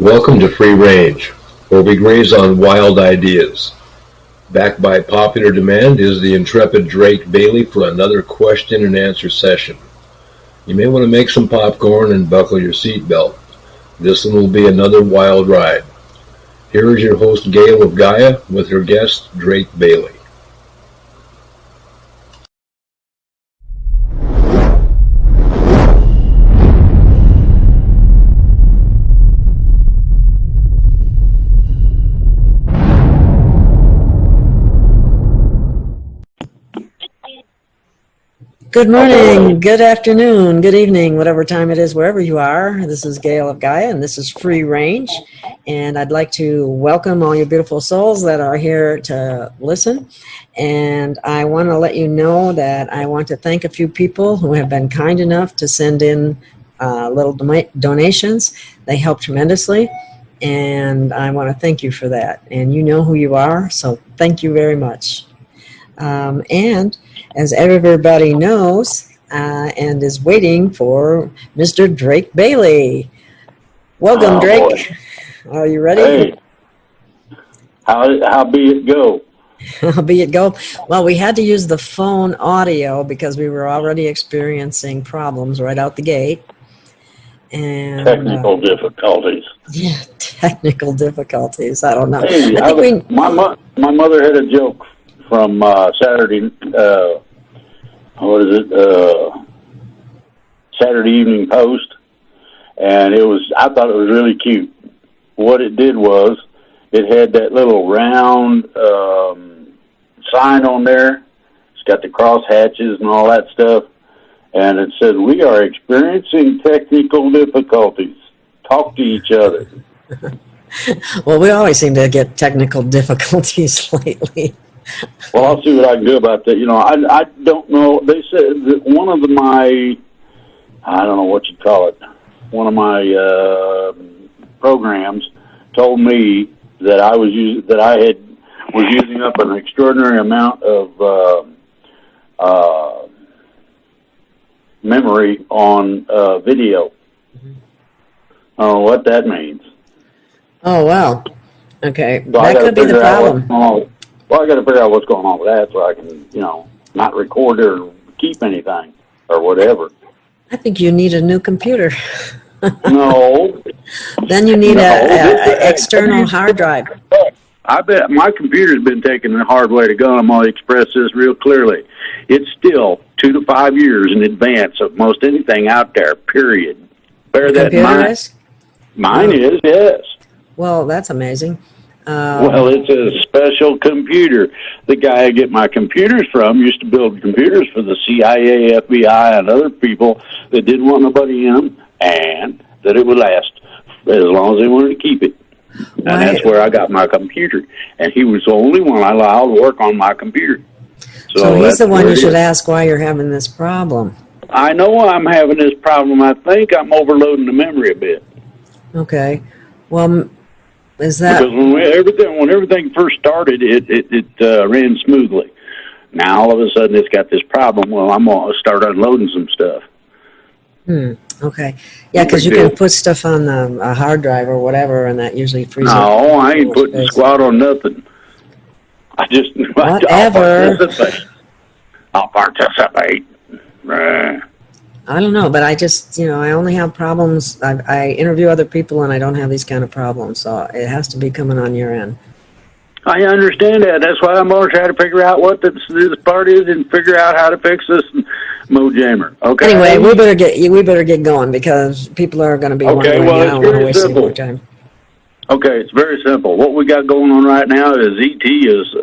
Welcome to Free Range, where we graze on wild ideas. Backed by popular demand is the intrepid Drake Bailey for another question and answer session. You may want to make some popcorn and buckle your seatbelt. This one will be another wild ride. Here is your host Gail of Gaia with her guest Drake Bailey. Good morning, good afternoon, good evening, whatever time it is, wherever you are. This is Gail of Gaia, and this is Free Range. And I'd like to welcome all you beautiful souls that are here to listen. And I want to let you know that I want to thank a few people who have been kind enough to send in little donations. They help tremendously, and I want to thank you for that. And you know who you are, so thank you very much. And as everybody knows, and is waiting for Mr. Drake Bailey. Welcome, Drake. Boy. Are you ready? Hey, how be it go? How be it go? Well, we had to use the phone audio because we were already experiencing problems right out the gate. And technical difficulties. Yeah, technical difficulties. I don't know. Hey, my mother had a joke from Saturday, Saturday Evening Post, and I thought it was really cute. What it did was, it had that little round sign on there. It's got the cross hatches and all that stuff, and it said, "We are experiencing technical difficulties. Talk to each other." Well, we always seem to get technical difficulties lately. Well, I'll see what I can do about that. You know, I don't know. They said that one of I don't know what you call it, one of my programs told me that I was using up an extraordinary amount of memory on video. I don't know what that means. Oh, wow. Okay, so that could be the problem. Well, I got to figure out what's going on with that so I can, not record or keep anything or whatever. I think you need a new computer. No. Then you need an external hard drive. I bet my computer's been taking the hard way to go. I'm going to express this real clearly. It's still 2 to 5 years in advance of most anything out there, period. Bear that in mind. Mine is, yes. Well, that's amazing. Well, it's a special computer. The guy I get my computers from used to build computers for the CIA, FBI, and other people that didn't want nobody in them, and that it would last as long as they wanted to keep it. And that's where I got my computer. And he was the only one I allowed to work on my computer. So he's the one you should ask why you're having this problem. I know I'm having this problem. I think I'm overloading the memory a bit. Okay. Well, is that... Because when everything first started, it ran smoothly. Now, all of a sudden, it's got this problem. Well, I'm going to start unloading some stuff. Okay. Yeah, because you can put stuff on a hard drive or whatever, and that usually frees up. No, I ain't putting squat on nothing. I just... Whatever. I'll participate. I don't know, but I just, I only have problems. I interview other people, and I don't have these kind of problems, so it has to be coming on your end. I understand that. That's why I'm going to try to figure out what this part is and figure out how to fix this mojammer. Okay. Anyway, we better get going because people are going to be wondering now when we're wasting more time. Okay, it's very simple. What we got going on right now is ET is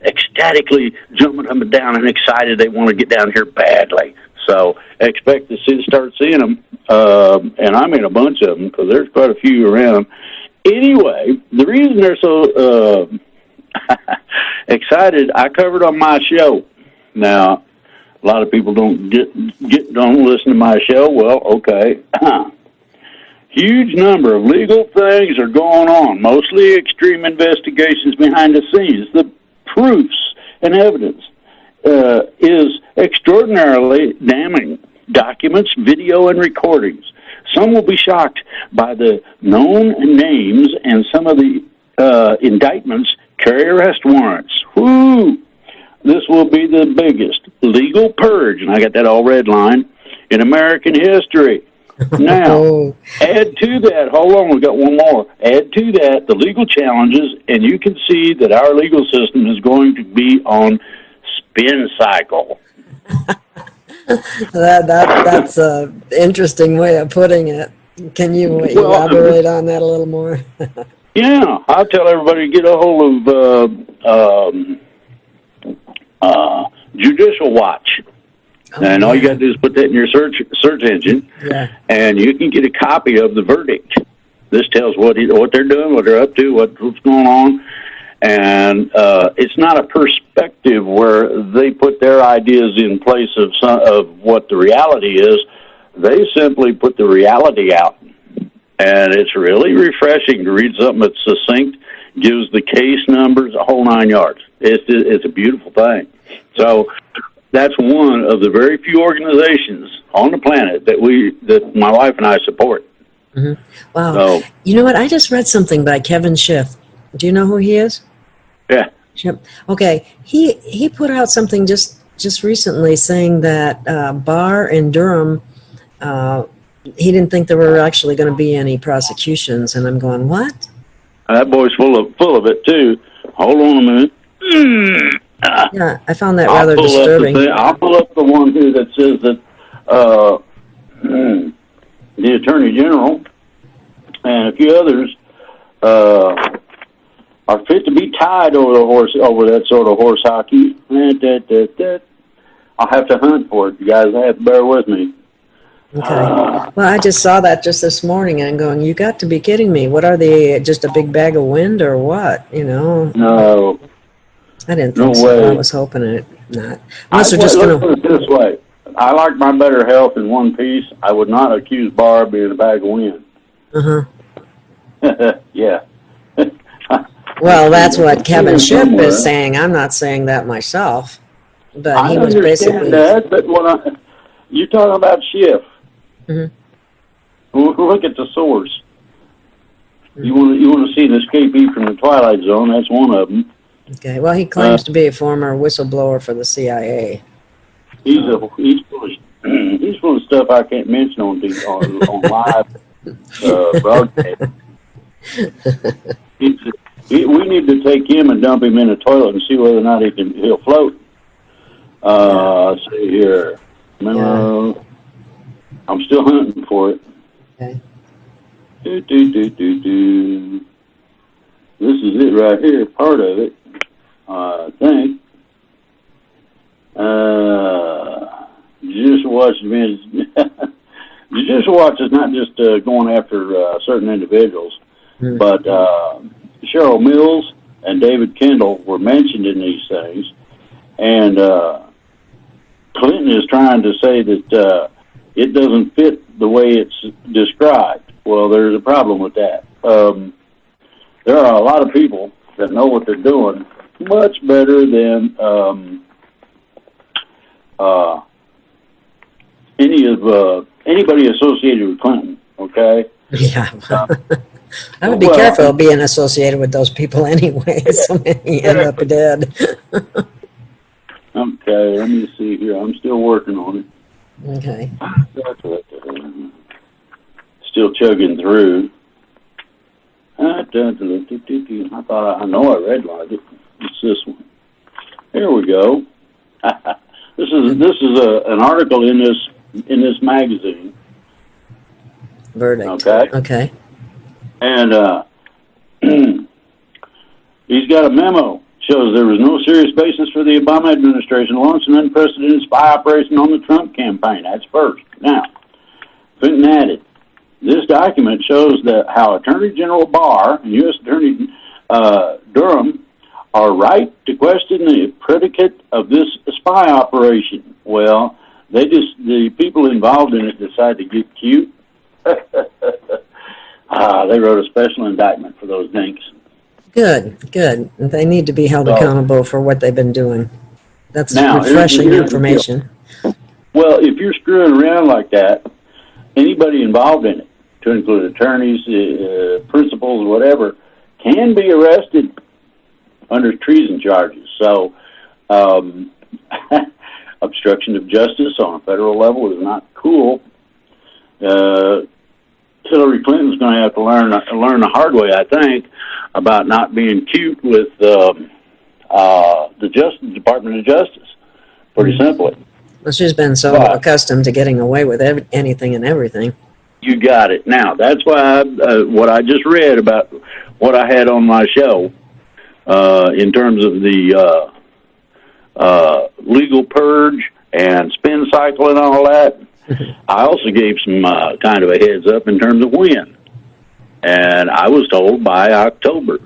ecstatically jumping up and down and excited. They want to get down here badly. So expect to start seeing them, and I mean a bunch of them because there's quite a few around. Anyway, the reason they're so excited, I covered on my show. Now, a lot of people don't listen to my show. Well, okay. Huge number of legal things are going on, mostly extreme investigations behind the scenes. The proofs and evidence is extraordinarily damning. Documents, video, and recordings Some will be shocked by the known names, and some of the indictments carry arrest warrants. Woo! This will be the biggest legal purge, and I got that all redlined, in American history. Now, add to that, hold on, we've got one more. Add to that the legal challenges, and you can see that our legal system is going to be on spin cycle. That's an interesting way of putting it. Can you elaborate on that a little more? Yeah, I'll tell everybody to get a hold of Judicial Watch. And all you got to do is put that in your search engine, and you can get a copy of the verdict. This tells what they're doing, what they're up to, what's going on. And it's not a perspective where they put their ideas in place of what the reality is. They simply put the reality out. And it's really refreshing to read something that's succinct, gives the case numbers, a whole 9 yards. It's a beautiful thing. So that's one of the very few organizations on the planet that my wife and I support. Mm-hmm. Wow. So, you know what? I just read something by Kevin Schiff. Do you know who he is? Yeah. Schiff. Okay. He put out something just recently saying that Barr and Durham, he didn't think there were actually going to be any prosecutions, and I'm going, what? That boy's full of it too. Hold on a minute. Yeah, I found that rather disturbing. I'll pull up the one here that says that the Attorney General and a few others are fit to be tied over that sort of horse hockey. I'll have to hunt for it. You guys have to bear with me. Okay. Well, I just saw that just this morning, and I'm going, you got to be kidding me. What are they, just a big bag of wind or what, you know? No. I didn't think so. Way. I was hoping it not. Unless they're just going to... Put it this way. I like my better health in one piece. I would not accuse Barr of being a bag of wind. Uh-huh. Yeah. Well, that's what Kevin Schiff is saying. I'm not saying that myself. But he was basically... that, but you're talking about Schiff. Mm-hmm. Look at the source. You want to see an escapee from the Twilight Zone? That's one of them. Okay. Well, he claims to be a former whistleblower for the CIA. He's full of stuff I can't mention on live broadcast. We need to take him and dump him in a toilet and see whether or not he'll float. Let's see here. No, I'm still hunting for it. Okay. This is it right here, part of it, I think. Judicial Watch Judicial Watch is not just going after certain individuals, but Cheryl Mills and David Kendall were mentioned in these things, and Clinton is trying to say that it doesn't fit the way it's described. Well, there's a problem with that. There are a lot of people that know what they're doing much better than anybody associated with Clinton. Okay. Yeah. I would be careful being associated with those people anyway. So many end up dead. Okay, let me see here. I'm still working on it. Okay. Still chugging through. I thought I know I redlined it. It's this one. Here we go. This is an article in this magazine. Verdict. Okay. And he's got a memo. Shows there was no serious basis for the Obama administration to launch an unprecedented spy operation on the Trump campaign. That's first. Now, Clinton added, this document shows that how Attorney General Barr and U.S. Attorney Durham are right to question the predicate of this spy operation. Well, the people involved in it decided to get cute. They wrote a special indictment for those dinks. Good. They need to be held accountable for what they've been doing. That's refreshing information. Well, if you're screwing around like that, anybody involved in it, to include attorneys, principals, whatever, can be arrested under treason charges. So obstruction of justice on a federal level is not cool. Hillary Clinton's going to have to learn the hard way, I think, about not being cute with the Department of Justice. Pretty simply. Well, she's been so accustomed to getting away with anything and everything. You got it. Now, that's why what I just read about what I had on my show in terms of the legal purge and spin cycle and all that, I also gave some kind of a heads up in terms of when. And I was told by October.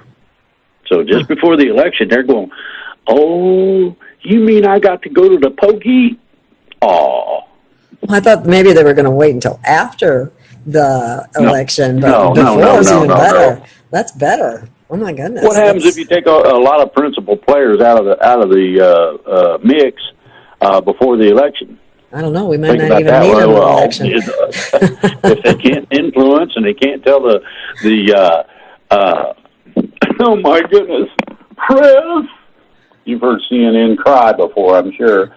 So just before the election, they're going, oh, you mean I got to go to the pokey? Oh. Well, I thought maybe they were going to wait until after the election, but before is even better. That's better. Oh my goodness! What happens if you take a lot of principal players out of the mix before the election? I don't know. We might not even need an election. If they can't influence and they can't tell the oh my goodness, press. You've heard CNN cry before, I'm sure.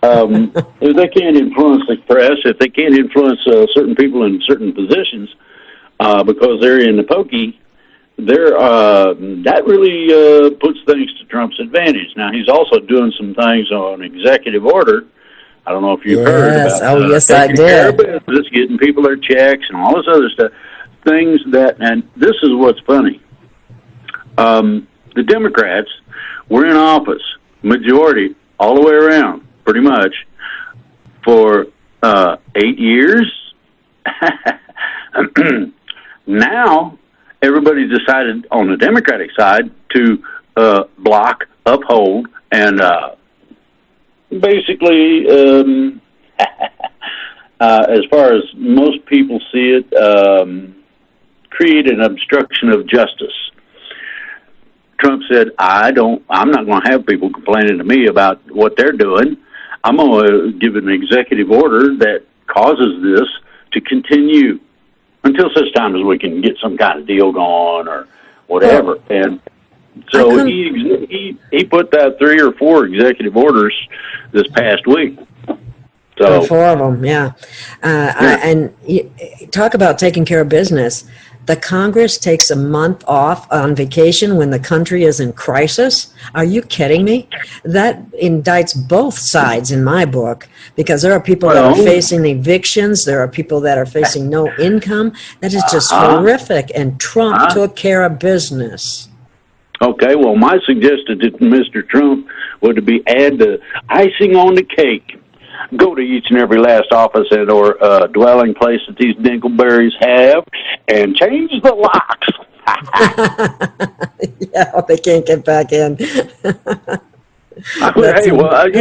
If they can't influence the press, if they can't influence certain people in certain positions because they're in the pokey, that really puts things to Trump's advantage. Now, he's also doing some things on executive order. I don't know if you've heard about yes, I did. Business, getting people their checks and all this other stuff. Things that, and this is what's funny. The Democrats were in office, majority, all the way around, pretty much, for 8 years. Now, everybody decided on the Democratic side to block, uphold, and basically, as far as most people see it, create an obstruction of justice. Trump said, I'm not going to have people complaining to me about what they're doing. I'm going to give an executive order that causes this to continue until such time as we can get some kind of deal going or whatever. And so he put that 3 or 4 executive orders this past week. So 4 of them, yeah. And talk about taking care of business. The Congress takes a month off on vacation when the country is in crisis. Are you kidding me? That indicts both sides in my book, because there are people that are facing evictions. There are people that are facing no income. That is just horrific. And Trump took care of business. Okay, well, my suggestion to Mr. Trump would to be add the icing on the cake. Go to each and every last office and or dwelling place that these dingleberries have and change the locks. Yeah, they can't get back in. Hey, well, if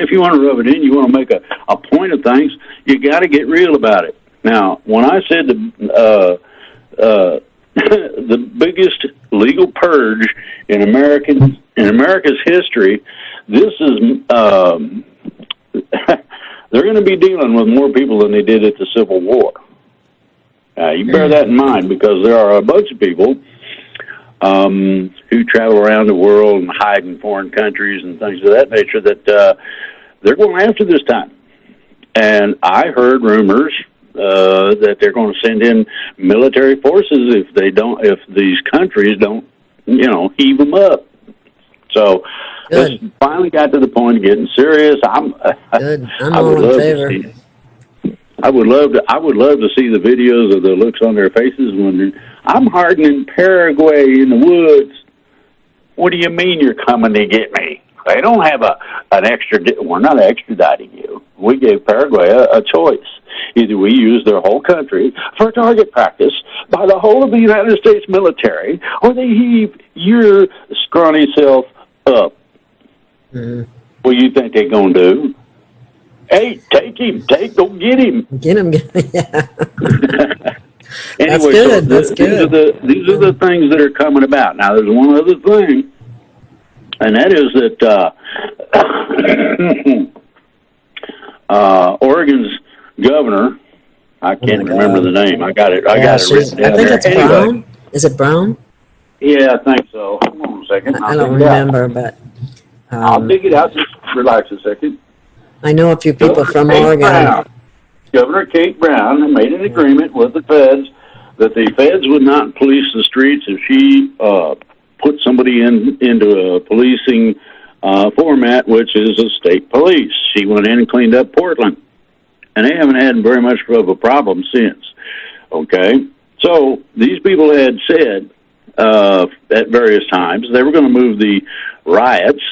you want to rub it in, you want to make a point of things, you got to get real about it. Now, when I said the biggest legal purge in America's history, this is they're going to be dealing with more people than they did at the Civil War. You bear that in mind, because there are a bunch of people who travel around the world and hide in foreign countries and things of that nature that they're going after this time. And I heard rumors that they're going to send in military forces if these countries don't, heave them up. So this finally got to the point of getting serious. I'm all in favor. I would love to see the videos of the looks on their faces when I'm hiding in Paraguay in the woods. What do you mean you're coming to get me? They don't have an extra. We're not extraditing you. We gave Paraguay a choice. Either we use their whole country for target practice by the whole of the United States military, or they heave your scrawny self up. Mm-hmm. What do you think they're going to do? Hey, go get him. Get him, yeah. Anyway, That's good. These are the things that are coming about. Now, there's one other thing, and that is that Oregon's governor. I can't remember the name. I got it. I got it written down I think there. it's Brown. Is it Brown? Yeah, I think so. Hold on a second. I don't remember, but I'll dig it out. Just relax a second. I know a few people from Oregon. Brown. Governor Kate Brown made an agreement with the feds that the feds would not police the streets if she put somebody into a policing format, which is a state police. She went in and cleaned up Portland, and they haven't had very much of a problem since. Okay, so these people had said at various times they were going to move the riots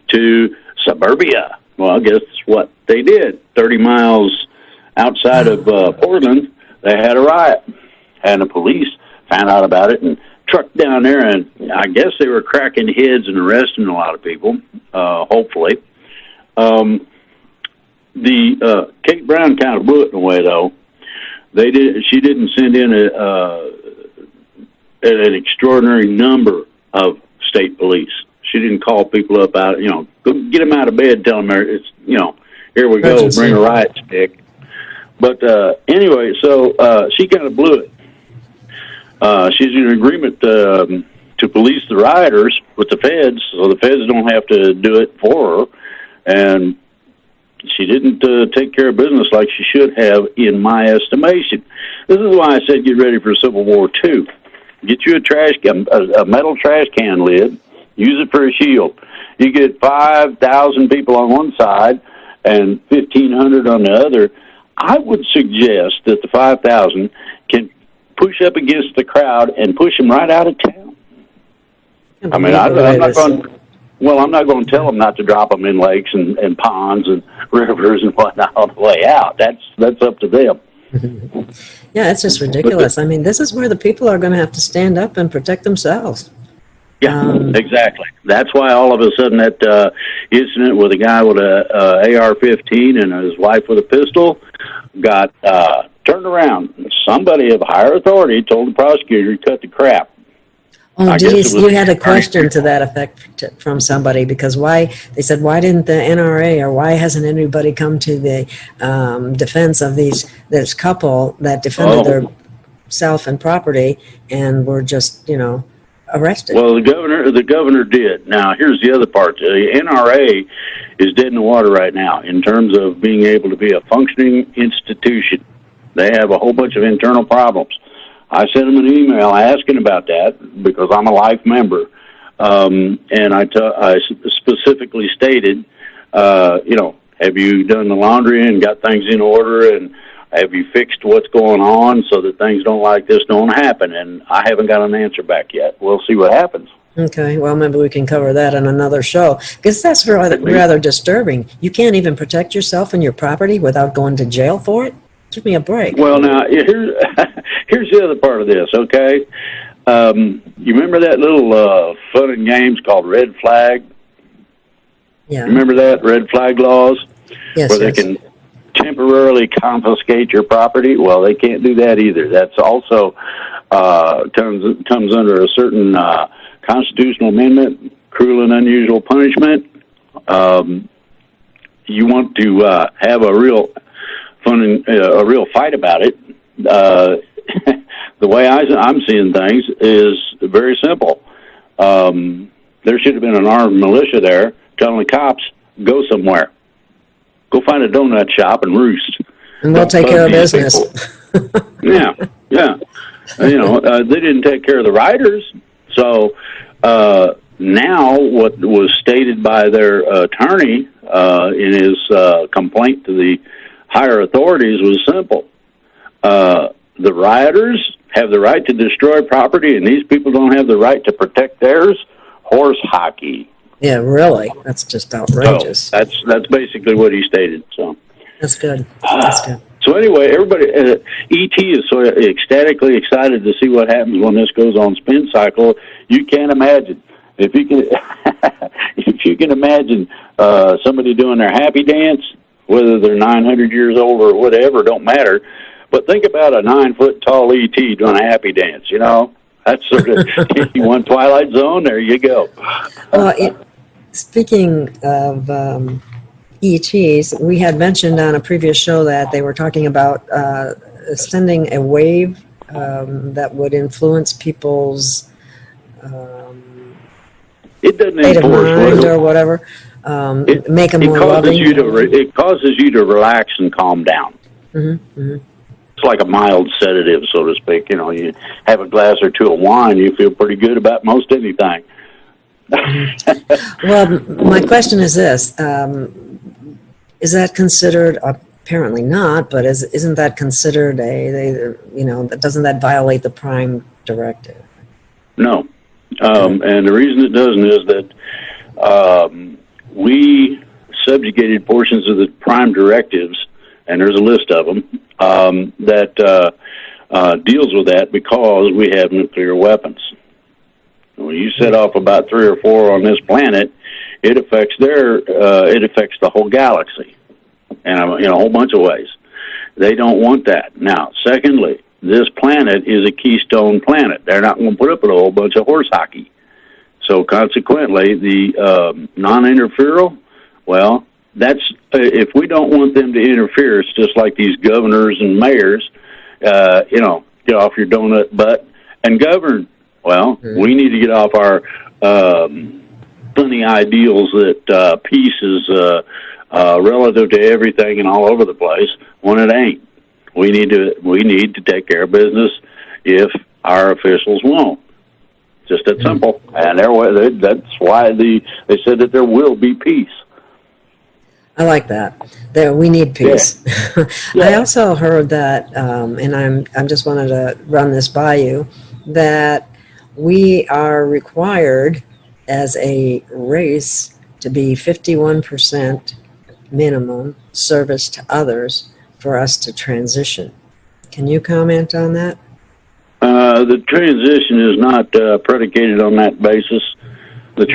to suburbia. Well, I guess that's what they did. 30 miles outside of Portland, they had a riot, and the police found out about it and trucked down there, and I guess they were cracking heads and arresting a lot of people, hopefully. Kate Brown kind of blew it in a way, though. She didn't send in an extraordinary number of state police. She didn't call people up out, go get them out of bed, tell them it's, here we go, bring a riot stick. But anyway, so she kind of blew it. She's in agreement to police the rioters with the feds, so the feds don't have to do it for her. And she didn't take care of business like she should have, in my estimation. This is why I said get ready for Civil War II. Get you a metal trash can lid, use it for a shield. You get 5,000 people on one side and 1,500 on the other. I would suggest that the 5,000 can push up against the crowd and push them right out of town. I mean, I'm not going to tell them not to drop them in lakes and ponds and rivers and whatnot on the way out. That's up to them. Yeah, it's just ridiculous. I mean, this is where the people are going to have to stand up and protect themselves. Yeah, exactly. That's why all of a sudden that incident with a guy with a AR-15 and his wife with a pistol got turned around. Somebody of higher authority told the prosecutor to cut the crap. Oh, you had a question to that effect from somebody, because they said, why didn't the NRA or why hasn't anybody come to the defense of this couple that defended their self and property and were just, arrested? Well, the governor did. Now, here's the other part. The NRA is dead in the water right now in terms of being able to be a functioning institution. They have a whole bunch of internal problems. I sent them an email asking about that because I'm a life member, and I specifically stated, have you done the laundry and got things in order, and have you fixed what's going on so that things like this don't happen? And I haven't got an answer back yet. We'll see what happens. Okay, well, maybe we can cover that on another show, because that's rather disturbing. You can't even protect yourself and your property without going to jail for it? Give me a break. Well, now, here's the other part of this, okay? You remember that little fun and games called Red Flag? Yeah. Remember that, Red Flag laws? Yes, where they can temporarily confiscate your property? Well, they can't do that either. That's also comes under a certain constitutional amendment, cruel and unusual punishment. You want to have a real a real fight about it. The way I'm seeing things is very simple. There should have been an armed militia there telling the cops, go somewhere. Go find a donut shop and roost. And we'll take care of business. Yeah. They didn't take care of the rioters. So now what was stated by their attorney in his complaint to the higher authorities was simple. The rioters have the right to destroy property, and these people don't have the right to protect theirs. Horse hockey. Yeah, really. That's just outrageous. So that's basically what he stated. So that's good. That's good. So anyway, everybody, ET is so ecstatically excited to see what happens when this goes on spin cycle. You can't imagine. If you can imagine somebody doing their happy dance, whether they're 900 years old or whatever, don't matter. But think about a 9-foot-tall ET doing a happy dance, That's sort of, you want Twilight Zone, there you go. Well, speaking of ETs, we had mentioned on a previous show that they were talking about sending a wave that would influence people's it doesn't state of enforce mind or whatever, make them more loving. It causes you to relax and calm down. Mm-hmm, mm-hmm. It's like a mild sedative, so to speak. You know, you have a glass or two of wine, you feel pretty good about most anything. Well, my question is this: is that considered? Apparently not, but isn't that considered doesn't that violate the Prime Directive? No, and the reason it doesn't is that we subjugated portions of the Prime Directives, and there's a list of them that deals with that because we have nuclear weapons. When you set off about 3 or 4 on this planet, it affects the whole galaxy, and in a whole bunch of ways. They don't want that. Now, secondly, this planet is a keystone planet. They're not going to put up with a whole bunch of horse hockey. So consequently, the non-interferal, well, that's if we don't want them to interfere, it's just like these governors and mayors, get off your donut butt and govern. Well, we need to get off our funny ideals that peace is relative to everything and all over the place when it ain't. We need to take care of business if our officials won't. Just that simple. And that's why they said that there will be peace. I like that. We need peace. Yeah. Yeah. I also heard that, and I'm just wanted to run this by you, that we are required as a race to be 51% minimum service to others for us to transition. Can you comment on that? The transition is not predicated on that basis. The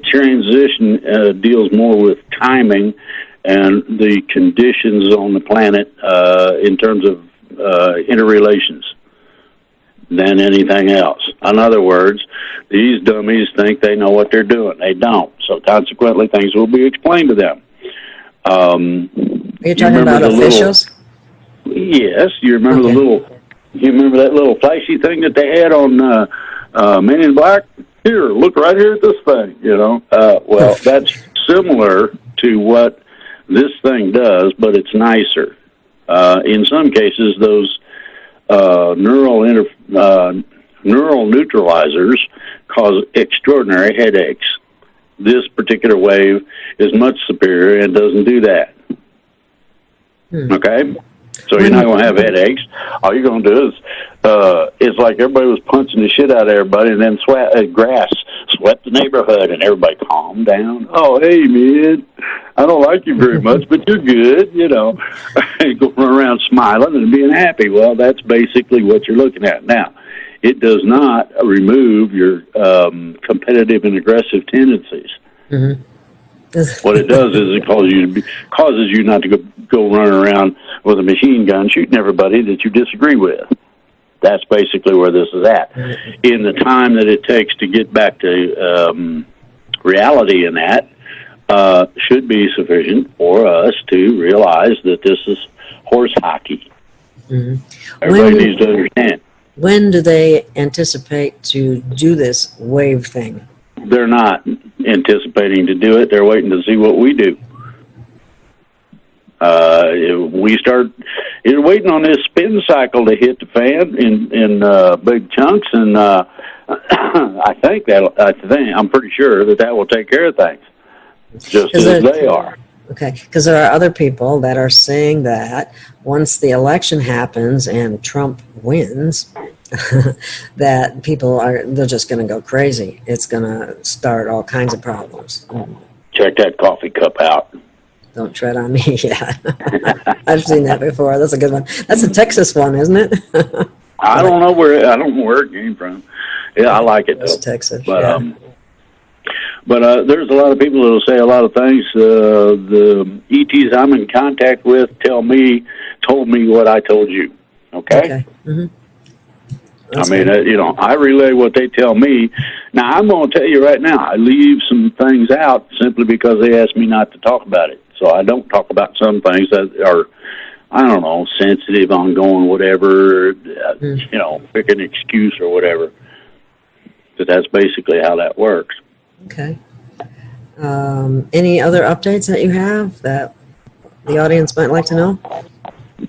transition deals more with timing and the conditions on the planet in terms of interrelations than anything else. In other words, these dummies think they know what they're doing. They don't. So consequently, things will be explained to them. Are you talking about officials? Yes. You remember You remember that little flashy thing that they had on Men in Black? Here, look right here at this thing. Well, that's similar to what this thing does, but it's nicer. In some cases, those neural neutralizers cause extraordinary headaches. This particular wave is much superior and doesn't do that. Okay? So you're not going to have headaches. All you're going to do is, it's like everybody was punching the shit out of everybody, and then grass swept the neighborhood, and everybody calmed down. Oh, hey, man, I don't like you very much, but you're good, Going around smiling and being happy. Well, that's basically what you're looking at. Now, it does not remove your competitive and aggressive tendencies. Mm-hmm. What it does is it causes you not to go running around with a machine gun shooting everybody that you disagree with. That's basically where this is at. In the time that it takes to get back to reality in that should be sufficient for us to realize that this is horse hockey. Mm-hmm. Everybody needs to understand. When do they anticipate to do this wave thing? They're not anticipating to do it. They're waiting to see what we do. You're waiting on this spin cycle to hit the fan in big chunks, and I'm pretty sure that will take care of things, just as they are. Okay, because there are other people that are saying that once the election happens and Trump wins, that they're just going to go crazy. It's going to start all kinds of problems. Check that coffee cup out. Don't tread on me. Yeah, I've seen that before. That's a good one. That's a Texas one, isn't it? I don't know where it came from. Yeah, I like it though. It's Texas, but But there's a lot of people that will say a lot of things. The ETs I'm in contact with told me what I told you. Okay. Mm-hmm. That's I mean, I relay what they tell me. Now, I'm going to tell you right now, I leave some things out simply because they ask me not to talk about it. So I don't talk about some things that are, I don't know, sensitive, ongoing, whatever, pick an excuse or whatever. But that's basically how that works. Okay. Any other updates that you have that the audience might like to know?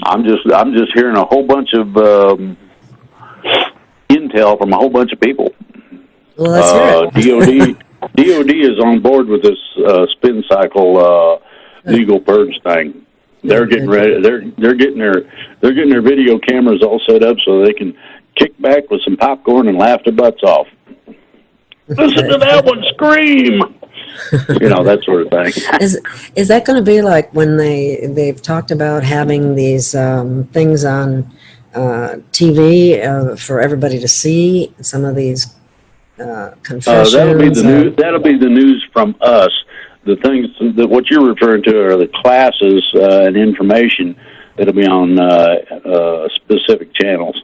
I'm just hearing a whole bunch of intel from a whole bunch of people. Well, let's hear it. DOD is on board with this spin cycle legal purge thing. They're getting ready. They're getting their video cameras all set up so they can kick back with some popcorn and laugh their butts off. Listen to that one scream. That sort of thing. Is that going to be like when they've talked about having these things on TV for everybody to see? Some of these confessions. That'll be the news from us. The things that what you're referring to are the classes and information that'll be on specific channels.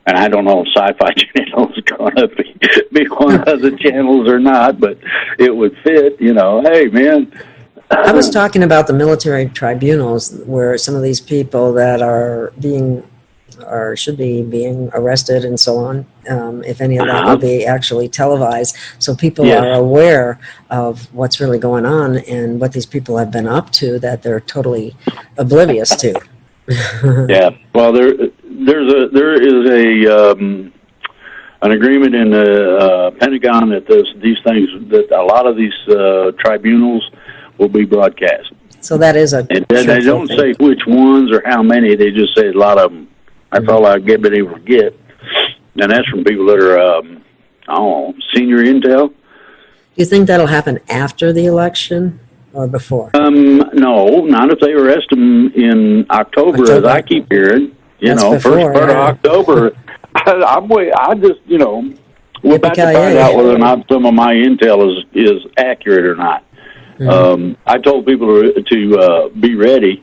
And I don't know if Sci-Fi Channel is going to be one of the channels or not, but it would fit, Hey, man. I was talking about the military tribunals where some of these people that are being or should be being arrested and so on, if any of that will be actually televised, so people are aware of what's really going on and what these people have been up to that they're totally oblivious to. Yeah, well, there is an agreement in the Pentagon that a lot of these tribunals will be broadcast. So that is and they don't say which ones or how many. They just say a lot of them. That's all I've been able to get, and that's from people that are senior intel. Do you think that'll happen after the election or before? No, not if they arrest them in October. As I keep hearing. First part of October. We're about to find out whether or not some of my intel is accurate or not. Mm-hmm. I told people to be ready.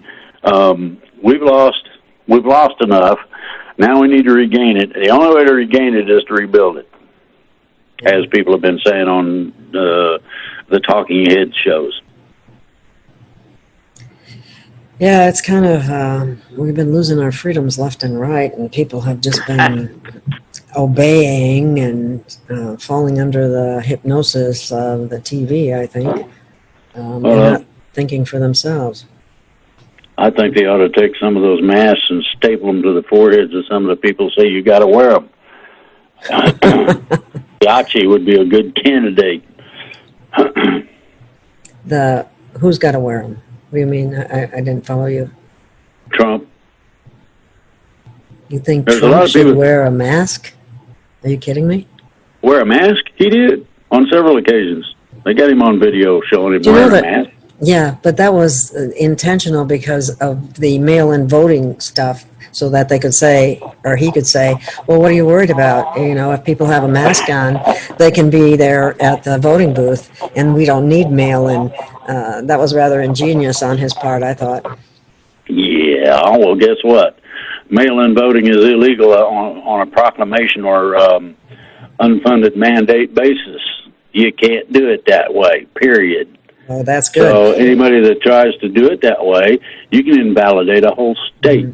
We've lost enough. Now we need to regain it. The only way to regain it is to rebuild it, as people have been saying on the Talking Head shows. Yeah, it's kind of, we've been losing our freedoms left and right, and people have just been obeying and falling under the hypnosis of the TV, I think, and not thinking for themselves. I think they ought to take some of those masks and staple them to the foreheads of some of the people say you got to wear them. Yachi would be a good candidate. Who's got to wear them? What do you mean? I didn't follow you. Trump. You think Trump should wear a mask? Are you kidding me? Wear a mask? He did on several occasions. They got him on video showing him wearing a mask. Yeah, but that was intentional because of the mail-in voting stuff, so that they could say, or he could say, well, what are you worried about? If people have a mask on, they can be there at the voting booth, and we don't need mail-in. That was rather ingenious on his part, I thought. Yeah, well, guess what? Mail-in voting is illegal on a proclamation or unfunded mandate basis. You can't do it that way, period. Oh, that's good. So anybody that tries to do it that way, you can invalidate a whole state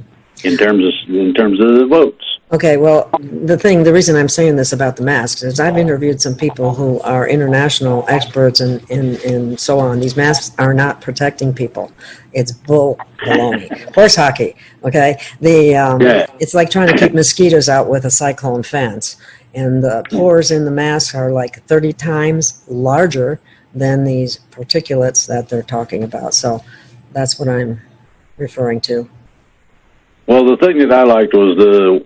in terms of the votes. Okay, well, the reason I'm saying this about the masks is I've interviewed some people who are international experts and so on. These masks are not protecting people. It's baloney. Horse hockey, okay? It's like trying to keep mosquitoes out with a cyclone fence. And the pores in the mask are like 30 times larger than these particulates that they're talking about. So that's what I'm referring to. Well, the thing that I liked was the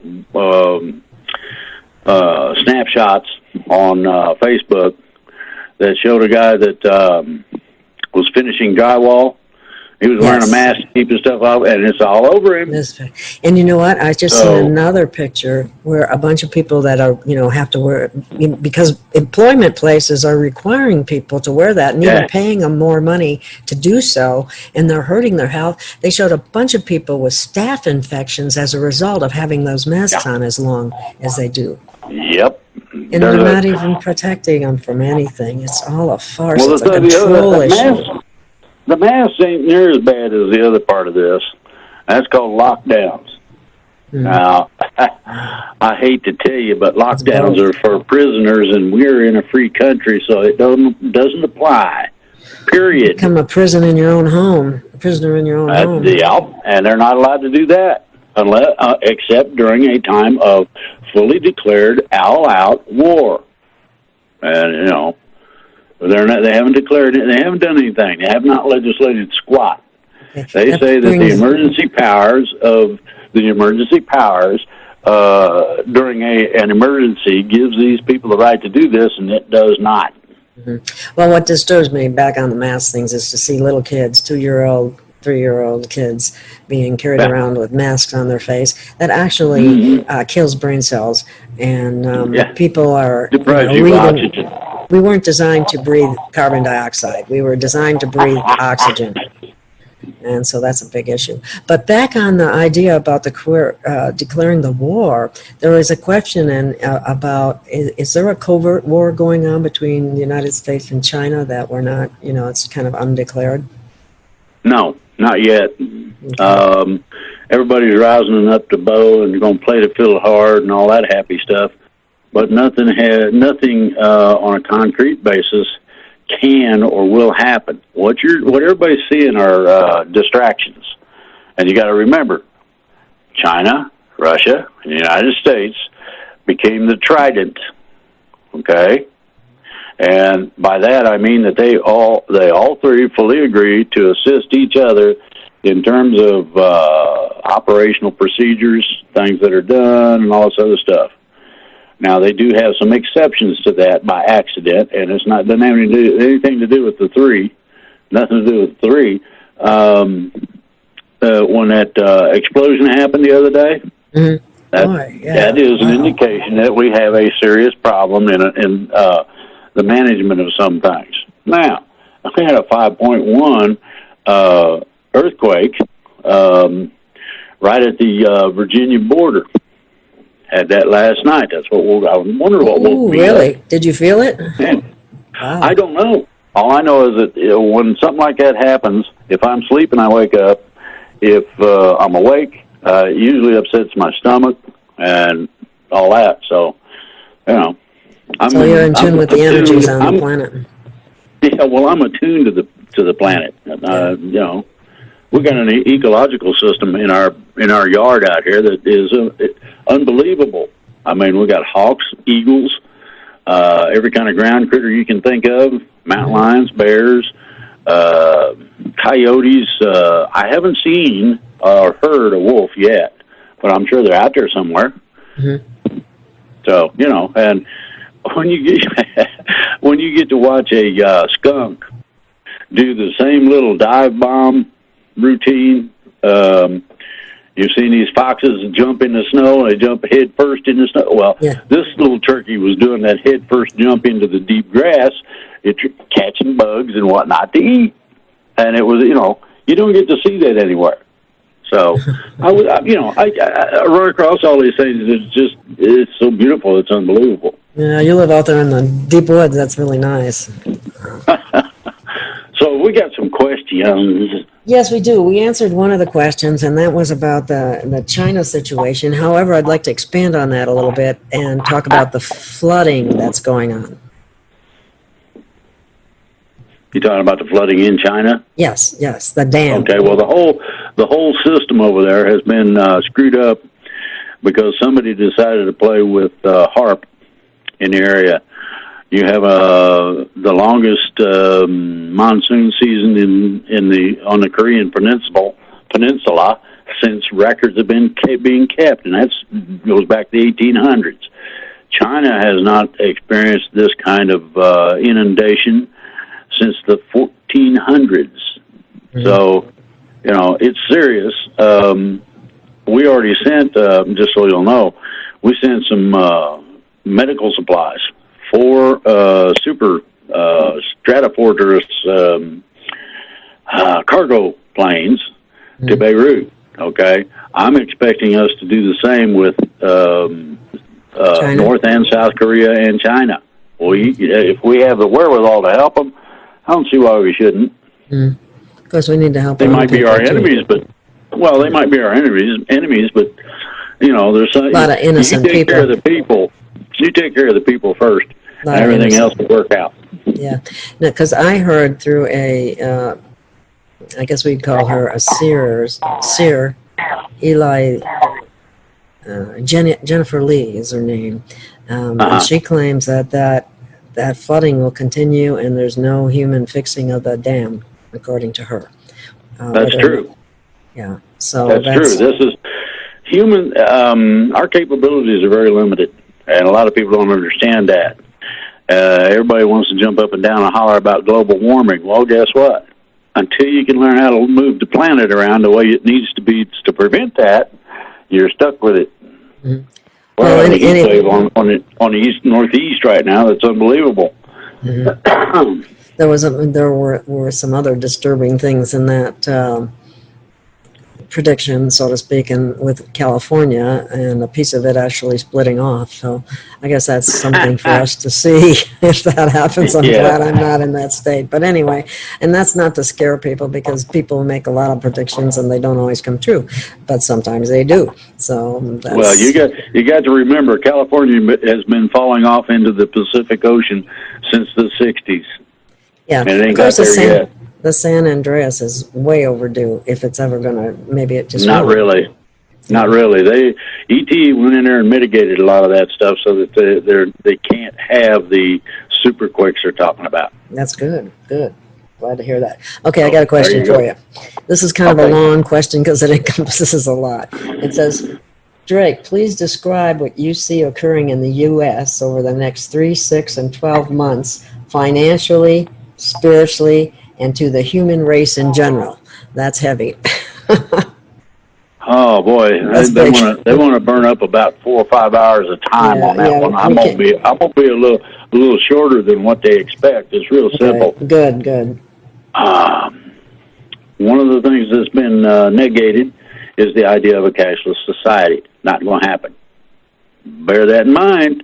snapshots on Facebook that showed a guy that was finishing drywall, He was wearing a mask to keep his stuff off, and it's all over him. And you know what? I just seen another picture where a bunch of people that are, have to wear, because employment places are requiring people to wear that and even paying them more money to do so, and they're hurting their health. They showed a bunch of people with staph infections as a result of having those masks on as long as they do. Yep. And they're not even protecting them from anything. It's all a farce. It's a control issue. The masks ain't near as bad as the other part of this. That's called lockdowns. Now, I hate to tell you, but lockdowns are for prisoners, and we're in a free country, so it doesn't apply. Period. Become a prisoner in your own home. A prisoner in your own home. Yeah, and they're not allowed to do that unless, except during a time of fully declared all-out war. And they haven't declared it. They haven't done anything. They have not legislated squat. Okay. They say that the emergency powers during an emergency gives these people the right to do this, and it does not. Mm-hmm. Well, what disturbs me back on the mask things is to see little kids, 2-year-old, 3-year-old kids being carried around with masks on their face. That actually kills brain cells, and people are oxygen. We weren't designed to breathe carbon dioxide. We were designed to breathe oxygen. And so that's a big issue. But back on the idea about declaring the war, there was a question about, is there a covert war going on between the United States and China that we're not, it's kind of undeclared? No, not yet. Okay. Everybody's rousing up to bow and going to play the fiddle hard and all that happy stuff. But nothing on a concrete basis can or will happen. What everybody's seeing are distractions, and you got to remember, China, Russia, and the United States became the trident. Okay, and by that I mean that they all three fully agreed to assist each other in terms of operational procedures, things that are done, and all this other stuff. Now, they do have some exceptions to that by accident, and it's not doesn't have anything to do with the three. Nothing to do with the three. When that explosion happened the other day, that is an indication that we have a serious problem in the management of some things. Now, we had a 5.1 earthquake right at the Virginia border. Had that last night. That's what I was wondering what woke me really? up. Did you feel it? Wow. I don't know. All I know is that when something like that happens, if I'm sleeping, I wake up. If I'm awake, it usually upsets my stomach and all that. So, so you're in tune with the energies on the planet. Yeah, well, I'm attuned to the planet. We got an ecological system in our yard out here that is unbelievable. I mean, we got hawks, eagles, every kind of ground critter you can think of, mountain lions, bears, coyotes. I haven't seen or heard a wolf yet, but I'm sure they're out there somewhere. Mm-hmm. So, and when you get to watch a skunk do the same little dive bomb routine. You've seen these foxes jump in the snow, and they jump head first in the snow. Well, this little turkey was doing that head first jump into the deep grass, catching bugs and whatnot to eat. And it was, you don't get to see that anywhere. So, I run across all these things. It's so beautiful. It's unbelievable. Yeah, you live out there in the deep woods. That's really nice. So we got some questions. Yes, we do. We answered one of the questions, and that was about the China situation. However, I'd like to expand on that a little bit and talk about the flooding that's going on. You talking about the flooding in China? Yes, the dam. Okay, well, the whole system over there has been screwed up because somebody decided to play with HAARP in the area. You have the longest monsoon season on the Korean peninsula since records have been being kept, and that goes back to the 1800s. China has not experienced this kind of inundation since the 1400s. Mm-hmm. So it's serious. We already sent, just so you'll know, we sent some medical supplies for super Stratofortress cargo planes to Beirut. Okay, I'm expecting us to do the same with North and South Korea and China. If we have the wherewithal to help them, I don't see why we shouldn't. Of course, we need to help. They might be our enemies, but they might be our enemies, but there's a lot of innocent you take people. Care of the people. You take care of the people first, and everything else will work out. Yeah, because I heard through a, I guess we'd call her a seer, Eli, Jennifer Lee is her name. And she claims that flooding will continue, and there's no human fixing of the dam, according to her. That's true. Yeah, so that's true. This is human. Our capabilities are very limited, and a lot of people don't understand that. Everybody wants to jump up and down and holler about global warming. Well, guess what? Until you can learn how to move the planet around the way it needs to be to prevent that, you're stuck with it. Mm-hmm. Well, the heat wave on the east northeast right now, that's unbelievable. Mm-hmm. There were some other disturbing things in that prediction, so to speak, and with California, and a piece of it actually splitting off. So I guess that's something for us to see if that happens. I'm glad I'm not in that state. But anyway, and that's not to scare people, because people make a lot of predictions and they don't always come true, but sometimes they do. So well, you got to remember, California has been falling off into the Pacific Ocean since the 60s. Yeah, and it ain't got there yet. The San Andreas is way overdue. If it's ever going to, maybe it just not really. Not really. ET went in there and mitigated a lot of that stuff so that they can't have the super quakes they're talking about. That's good. Good. Glad to hear that. Okay, I got a question for you. This is kind of a long question because it encompasses a lot. It says, Drake, please describe what you see occurring in the U.S. over the next 3, 6, and 12 months, financially, spiritually, and to the human race in general. That's heavy. Oh boy, they want to burn up about 4 or 5 hours of time on that one. I'm gonna be a little shorter than what they expect. It's real simple. Good. One of the things that's been negated is the idea of a cashless society. Not going to happen. Bear that in mind.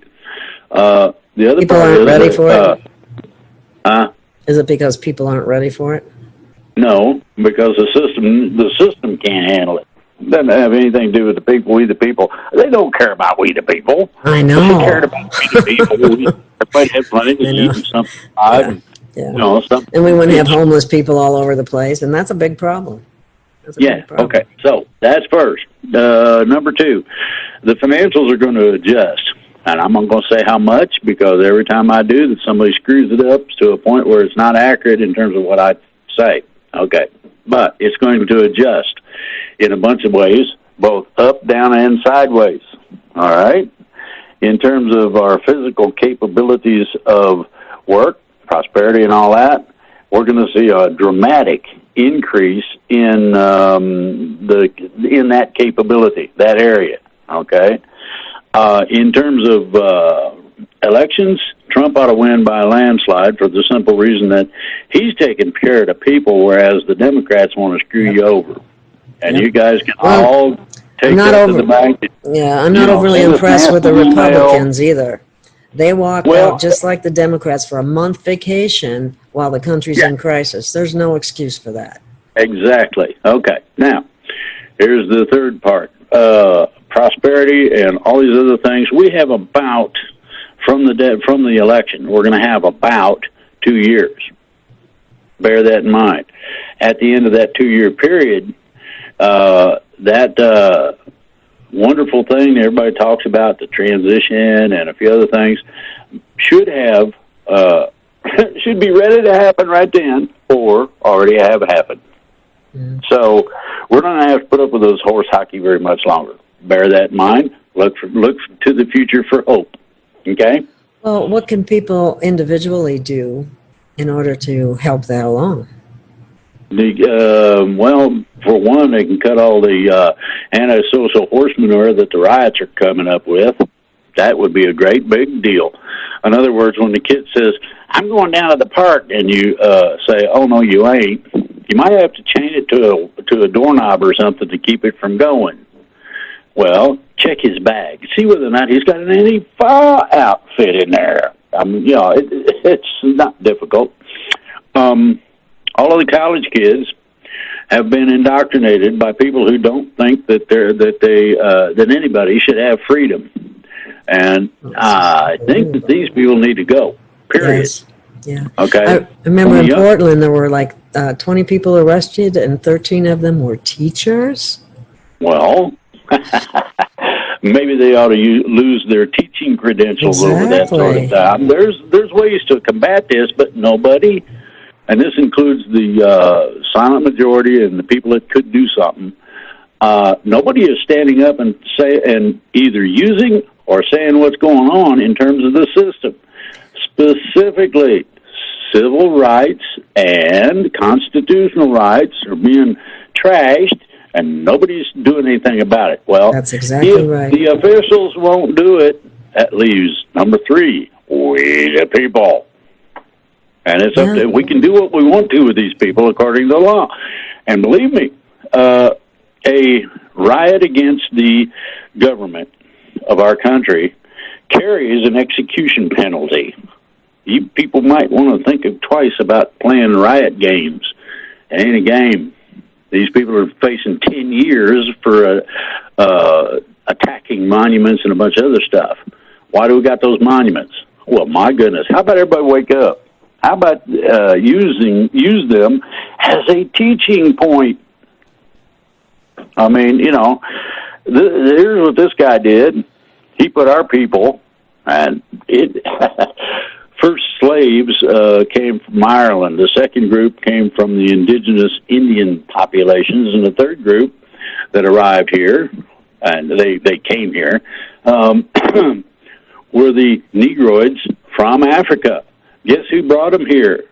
The other people part aren't ready for it. Is it because people aren't ready for it? No, because the system can't handle it. It doesn't have anything to do with the people. We the people. They don't care about we the people. I know. If they cared about we the people, everybody had plenty to eat and something. And we wouldn't have homeless people all over the place, and that's a big problem. Big problem. Okay. So that's first. Number 2, the financials are going to adjust. And I'm not going to say how much, because every time I do, that somebody screws it up to a point where it's not accurate in terms of what I say. Okay. But it's going to adjust in a bunch of ways, both up, down, and sideways. All right? In terms of our physical capabilities of work, prosperity, and all that, we're going to see a dramatic increase in that capability, that area. Okay? In terms of elections, Trump ought to win by a landslide for the simple reason that he's taking care of the people, whereas the Democrats want to screw you over. And you guys can all take that to the bank. Yeah, I'm not overly impressed with the Republicans either. They walked out just like the Democrats for a month vacation while the country's in crisis. There's no excuse for that. Exactly. Okay. Now, here's the third part. Prosperity and all these other things. We have about, from the election, we're going to have about 2 years. Bear that in mind. At the end of that 2-year period, that wonderful thing everybody talks about, the transition and a few other things, should be ready to happen right then, or already have happened. So we're not going to have to put up with those horse hockey very much longer. Bear that in mind. Look to the future for hope. Okay? Well, what can people individually do in order to help that along? Well, for one, they can cut all the antisocial horse manure that the riots are coming up with. That would be a great big deal. In other words, when the kid says, "I'm going down to the park," and you say, "Oh no, you ain't," you might have to change it to a doorknob or something to keep it from going. Well, check his bag, see whether or not he's got an Antifa outfit in there. It's not difficult. All of the college kids have been indoctrinated by people who don't think that anybody should have freedom, and I think that these people need to go. Period. Yes. Yeah. Okay. I remember in Portland there were like 20 people arrested, and 13 of them were teachers. Well, maybe they ought to lose their teaching credentials over that sort of time. There's ways to combat this, but nobody. And this includes the silent majority and the people that could do something. Nobody is standing up and either using or saying what's going on in terms of the system. Specifically, civil rights and constitutional rights are being trashed, and nobody's doing anything about it. Well, that's exactly right. The officials won't do it. That leaves number 3, we the people. And it's up to, we can do what we want to with these people according to the law. And believe me, a riot against the government of our country carries an execution penalty. You people might want to think twice about playing riot games. It ain't a game. These people are facing 10 years for attacking monuments and a bunch of other stuff. Why do we got those monuments? Well, my goodness, how about everybody wake up? How about use them as a teaching point? I mean, here's what this guy did. He put our people, and first slaves came from Ireland. The second group came from the indigenous Indian populations, and the third group that arrived here, and they came here, were the Negroids from Africa. Guess who brought them here?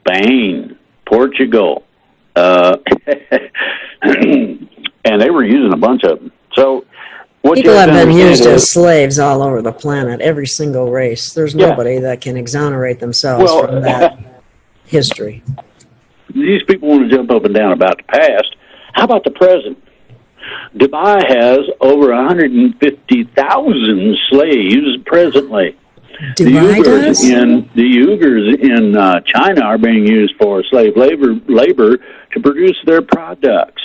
Spain, Portugal, and they were using a bunch of them. So people have been used as slaves all over the planet, every single race. There's nobody that can exonerate themselves from that history. These people want to jump up and down about the past. How about the present? Dubai has over 150,000 slaves presently. The Uyghurs in China are being used for slave labor to produce their products.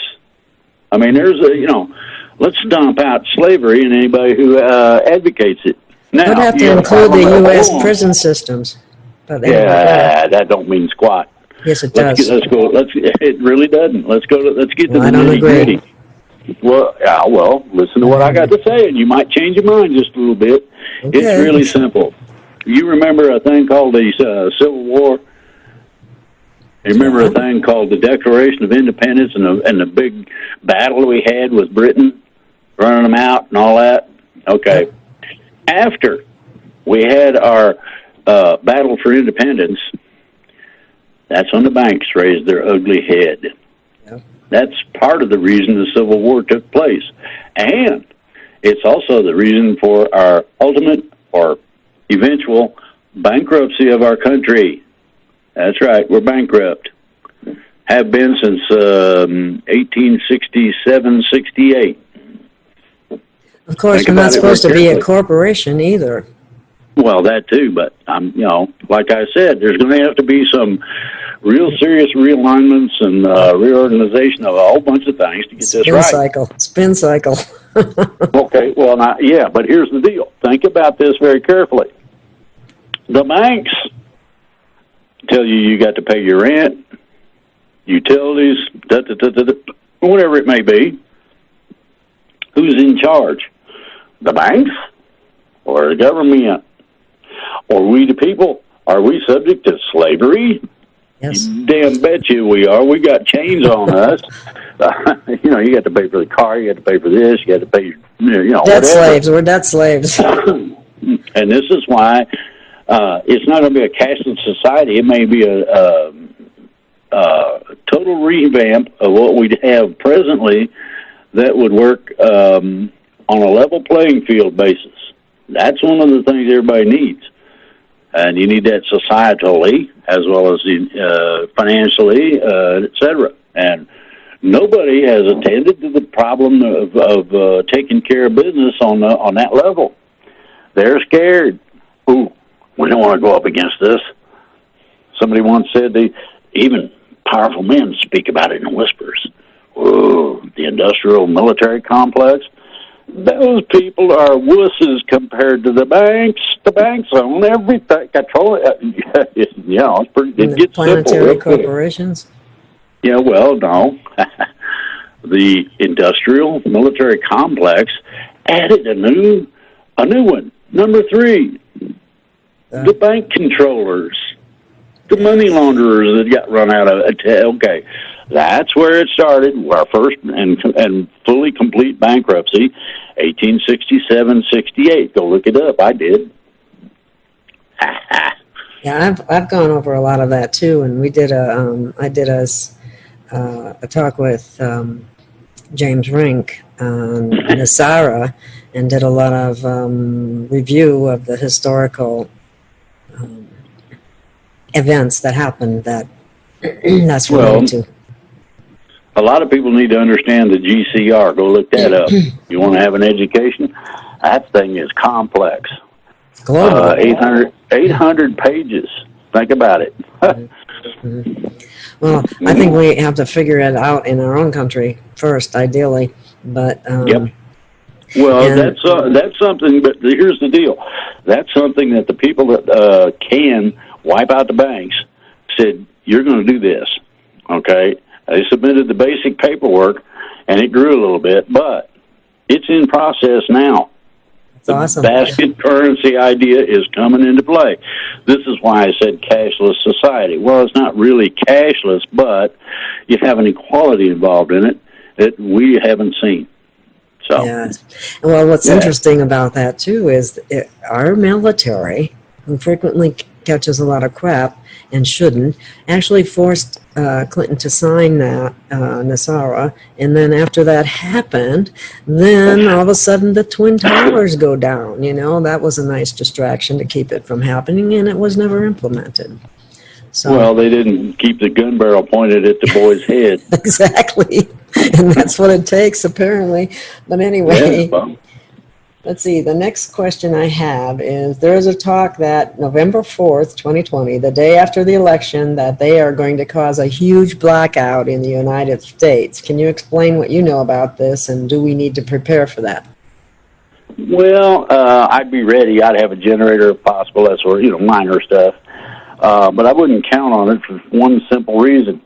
I mean, let's dump out slavery and anybody who advocates it. Now, would have to include the U.S. prison systems. That don't mean squat. Yes, it does. Let's go. It really doesn't. Let's get to the nitty-gritty. Well, listen to what I got to say, and you might change your mind just a little bit. Okay. It's really simple. You remember a thing called the Civil War? You remember a thing called the Declaration of Independence and the big battle we had with Britain, running them out and all that? Okay. After we had our battle for independence, that's when the banks raised their ugly head. Yeah. That's part of the reason the Civil War took place. And it's also the reason for our ultimate or eventual bankruptcy of our country. That's right, we're bankrupt. Have been since 1867-68. Of course, we're not supposed to be a corporation either. Well, that too, but like I said, there's going to have to be some real serious realignments and reorganization of a whole bunch of things to get this right. Spin cycle. Okay, well, but here's the deal. Think about this very carefully. The banks tell you got to pay your rent, utilities, whatever it may be. Who's in charge? The banks or the government? Or we the people? Are we subject to slavery? Yes. Damn bet you we are. We got chains on us. You got to pay for the car. You got to pay for this. You got to pay, debt slaves. We're debt slaves. And this is why It's not going to be a cashless society. It may be a total revamp of what we have presently that would work on a level playing field basis. That's one of the things everybody needs. And you need that societally as well as financially, et cetera. And nobody has attended to the problem of taking care of business on that level. They're scared. Ooh, we don't want to go up against this. Somebody once said even powerful men speak about it in whispers. Ooh, the industrial military complex. Those people are wusses compared to the banks. The banks own everything. Control it. Yeah, it's pretty. It gets planetary simple. corporations. Yeah, well, no. The industrial military complex added a new one. Number 3, the bank controllers, the money launderers that got run out of it. Okay, that's where it started. Our first and fully complete bankruptcy, 1867-68. Go look it up. I did. Yeah, I've gone over a lot of that too, and we did I did a talk with James Rink on Nasara, and did a lot of review of the historical events that happened that's related to. A lot of people need to understand the GCR. Go look that up. You want to have an education? That thing is complex. Global. 800 pages. Think about it. Well, I think we have to figure it out in our own country first, ideally. But yep. Well, that's something. But here's the deal. That's something that the people that can wipe out the banks said, you're going to do this. Okay? They submitted the basic paperwork, and it grew a little bit, but it's in process now. That's awesome. The basket currency idea is coming into play. This is why I said cashless society. Well, it's not really cashless, but you have an equality involved in it that we haven't seen. So, yeah. Well, what's interesting about that, too, is our military, who frequently catches a lot of crap and shouldn't, actually forced Clinton to sign that, Nasara, and then after that happened, then all of a sudden the Twin Towers go down. That was a nice distraction to keep it from happening, and it was never implemented. So, well, they didn't keep the gun barrel pointed at the boy's head. Exactly, and that's what it takes, apparently. But anyway... Yeah, let's see, the next question I have is, there is a talk that November 4th, 2020, the day after the election, that they are going to cause a huge blackout in the United States. Can you explain what you know about this, and do we need to prepare for that? Well, I'd be ready. I'd have a generator if possible. That's where, minor stuff. But I wouldn't count on it for one simple reason.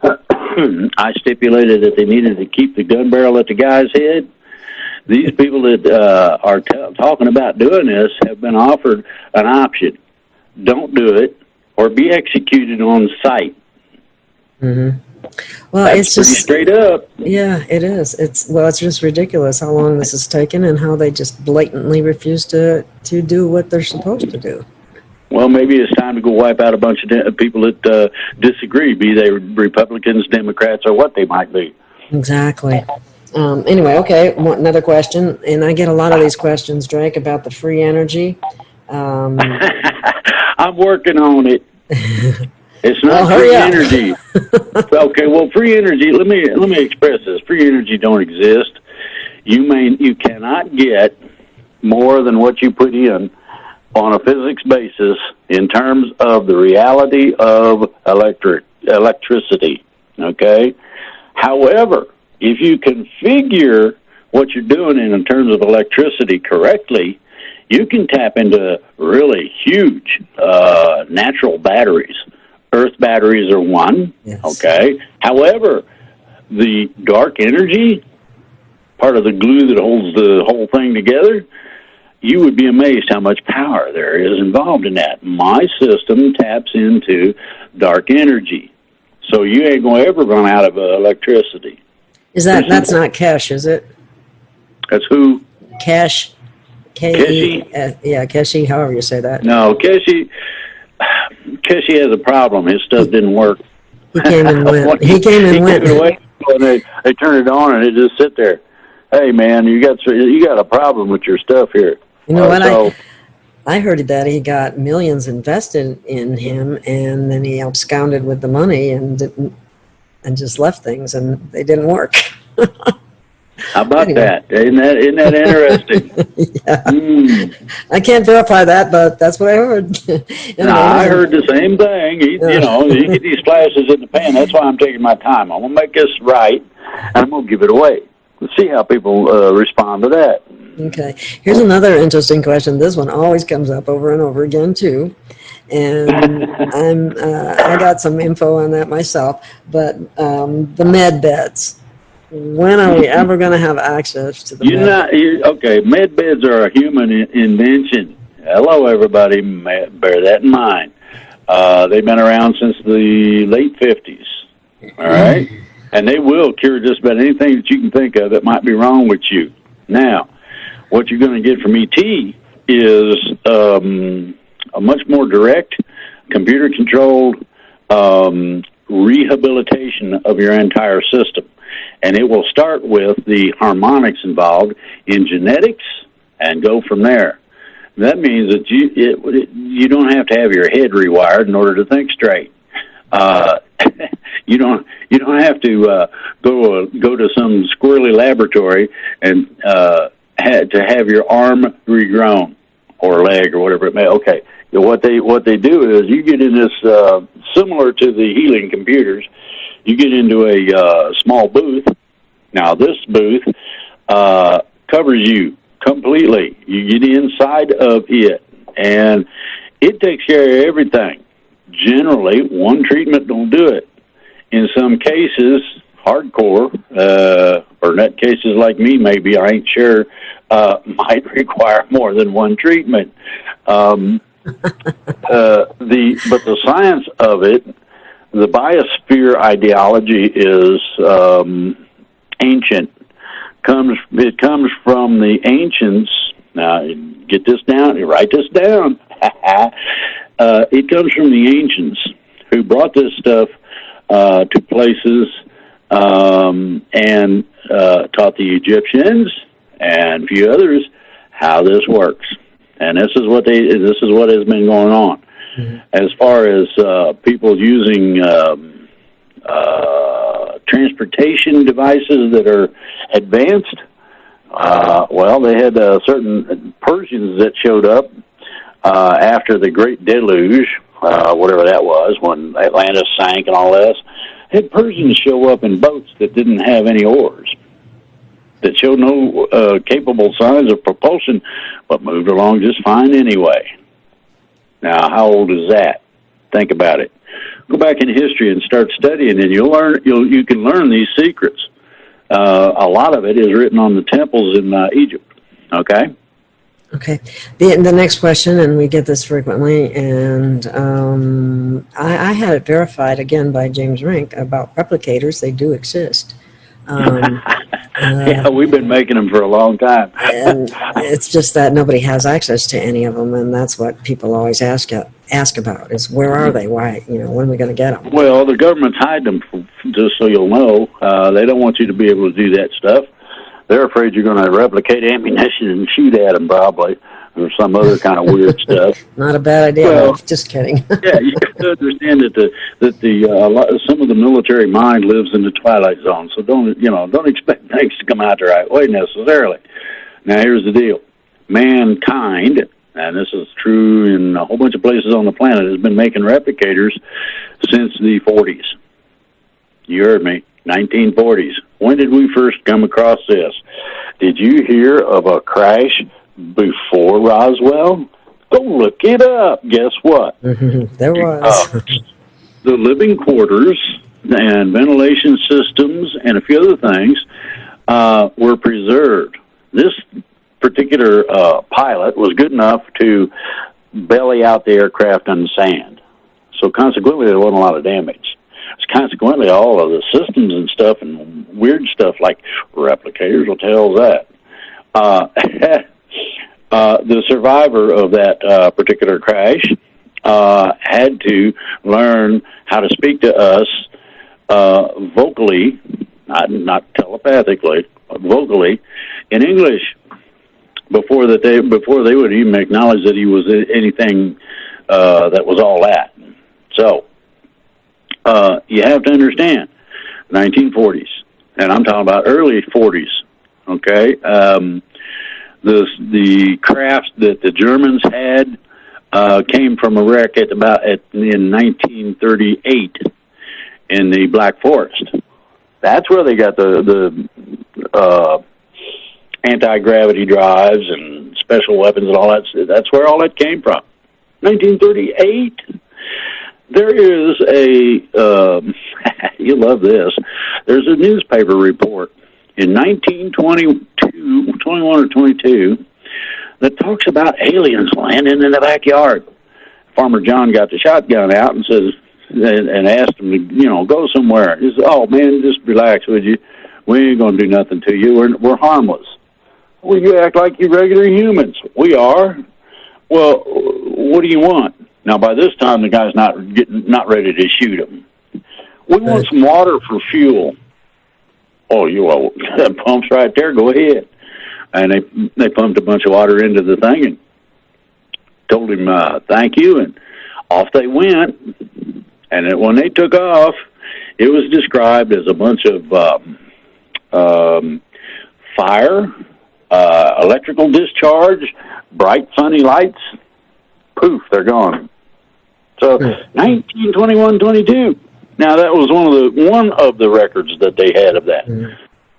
I stipulated that they needed to keep the gun barrel at the guy's head. These people that are talking about doing this have been offered an option. Don't do it or be executed on sight. Mm-hmm. Well, That's it's just straight up. Yeah, it is. It's just ridiculous how long this has taken and how they just blatantly refuse to do what they're supposed to do. Well, maybe it's time to go wipe out a bunch of people that disagree, be they Republicans, Democrats, or what they might be. Exactly. Anyway, okay, another question, and I get a lot of these questions, Drake, about the free energy. I'm working on it. It's not free energy. Okay, well, free energy. Let me express this. Free energy don't exist. You cannot get more than what you put in on a physics basis in terms of the reality of electricity. Okay. However, if you configure what you're doing in terms of electricity correctly, you can tap into really huge natural batteries. Earth batteries are one, yes. Okay? However, the dark energy, part of the glue that holds the whole thing together, you would be amazed how much power there is involved in that. My system taps into dark energy, so you ain't going to ever run out of electricity. That's not cash, is it? That's who? Cash Keshi, however you say that. No, Keshi has a problem. His stuff didn't work. He came and went. He came and went. And they turn it on and it just sit there. Hey man, you got a problem with your stuff here. You know what? I heard that he got millions invested in him, and then he absconded with the money and just left things, and they didn't work. How about that? Isn't that interesting? Yeah. I can't verify that, but that's what I heard. I heard the same thing. You get these flashes in the pan. That's why I'm taking my time. I'm going to make this right, and I'm going to give it away. Let's see how people respond to that. Okay. Here's another interesting question. This one always comes up over and over again, too. And I got some info on that myself. But the med beds. When are we ever going to have access to the okay, med beds are a human invention. Hello, everybody. Bear that in mind. They've been around since the late 50s. All right? And they will cure just about anything that you can think of that might be wrong with you. Now, what you're going to get from ET is a much more direct, computer-controlled rehabilitation of your entire system. And it will start with the harmonics involved in genetics and go from there. That means that you don't have to have your head rewired in order to think straight. You don't have to go to some squirrely laboratory and to have your arm regrown or leg or whatever it may. Okay, what they do is you get in this similar to the healing computers. You get into a small booth. Now this booth covers you completely. You get inside of it, and it takes care of everything. Generally, one treatment don't do it. In some cases, hardcore, or in cases like me, maybe, I ain't sure, might require more than one treatment. But the science of it, the biosphere ideology is ancient. It comes from the ancients. Now, get this down. Write this down. It comes from the ancients who brought this stuff to places and taught the Egyptians and a few others how this works. And this is what has been going on. Mm-hmm. As far as people using transportation devices that are advanced, they had certain Persians that showed up after the Great Deluge, whatever that was, when Atlantis sank and all this. Had Persians show up in boats that didn't have any oars, that showed no capable signs of propulsion, but moved along just fine anyway. Now, how old is that? Think about it. Go back in history and start studying, and you can learn these secrets. A lot of it is written on the temples in Egypt. Okay. Okay. The next question, and we get this frequently, and I had it verified again by James Rink about replicators. They do exist. Yeah, we've been making them for a long time. And it's just that nobody has access to any of them, and that's what people always ask about, is where are they? Why? When are we going to get them? Well, the government's hiding them, just so you'll know. They don't want you to be able to do that stuff. They're afraid you're going to replicate ammunition and shoot at them, probably, or some other kind of weird stuff. Not a bad idea. Well, just kidding. Yeah, you have to understand that some of the military mind lives in the twilight zone. So don't expect things to come out the right way necessarily. Now, here's the deal: mankind, and this is true in a whole bunch of places on the planet, has been making replicators since the 40s. You heard me. 1940s. When did we first come across this? Did you hear of a crash before Roswell? Go look it up. Guess what? There was. The living quarters and ventilation systems and a few other things were preserved. This particular pilot was good enough to belly out the aircraft on the sand. So consequently, there wasn't a lot of damage. Consequently, all of the systems and stuff and weird stuff like replicators, what the hell is that? the survivor of that particular crash had to learn how to speak to us vocally, not telepathically, but vocally, in English before they would even acknowledge that he was anything that was all that. So you have to understand, 1940s, and I'm talking about early 40s. Okay, the craft that the Germans had came from a wreck in 1938 in the Black Forest. That's where they got the anti-gravity drives and special weapons and all that. That's where all that came from. 1938. There is you love this. There's a newspaper report in 1921 or 22 that talks about aliens landing in the backyard. Farmer John got the shotgun out and says, and asked him to, go somewhere. He said, "Oh man, just relax, would you? We ain't gonna do nothing to you. We're harmless." "Well, you act like you regular humans." "We are." "Well, what do you want?" Now, by this time, the guy's not ready to shoot him. "We want some water for fuel." "Oh, that pump's right there. Go ahead." And they pumped a bunch of water into the thing and told him thank you, and off they went. And when they took off, it was described as a bunch of fire, electrical discharge, bright sunny lights. Poof, they're gone. So 1921-22. Now that was one of the records that they had of that.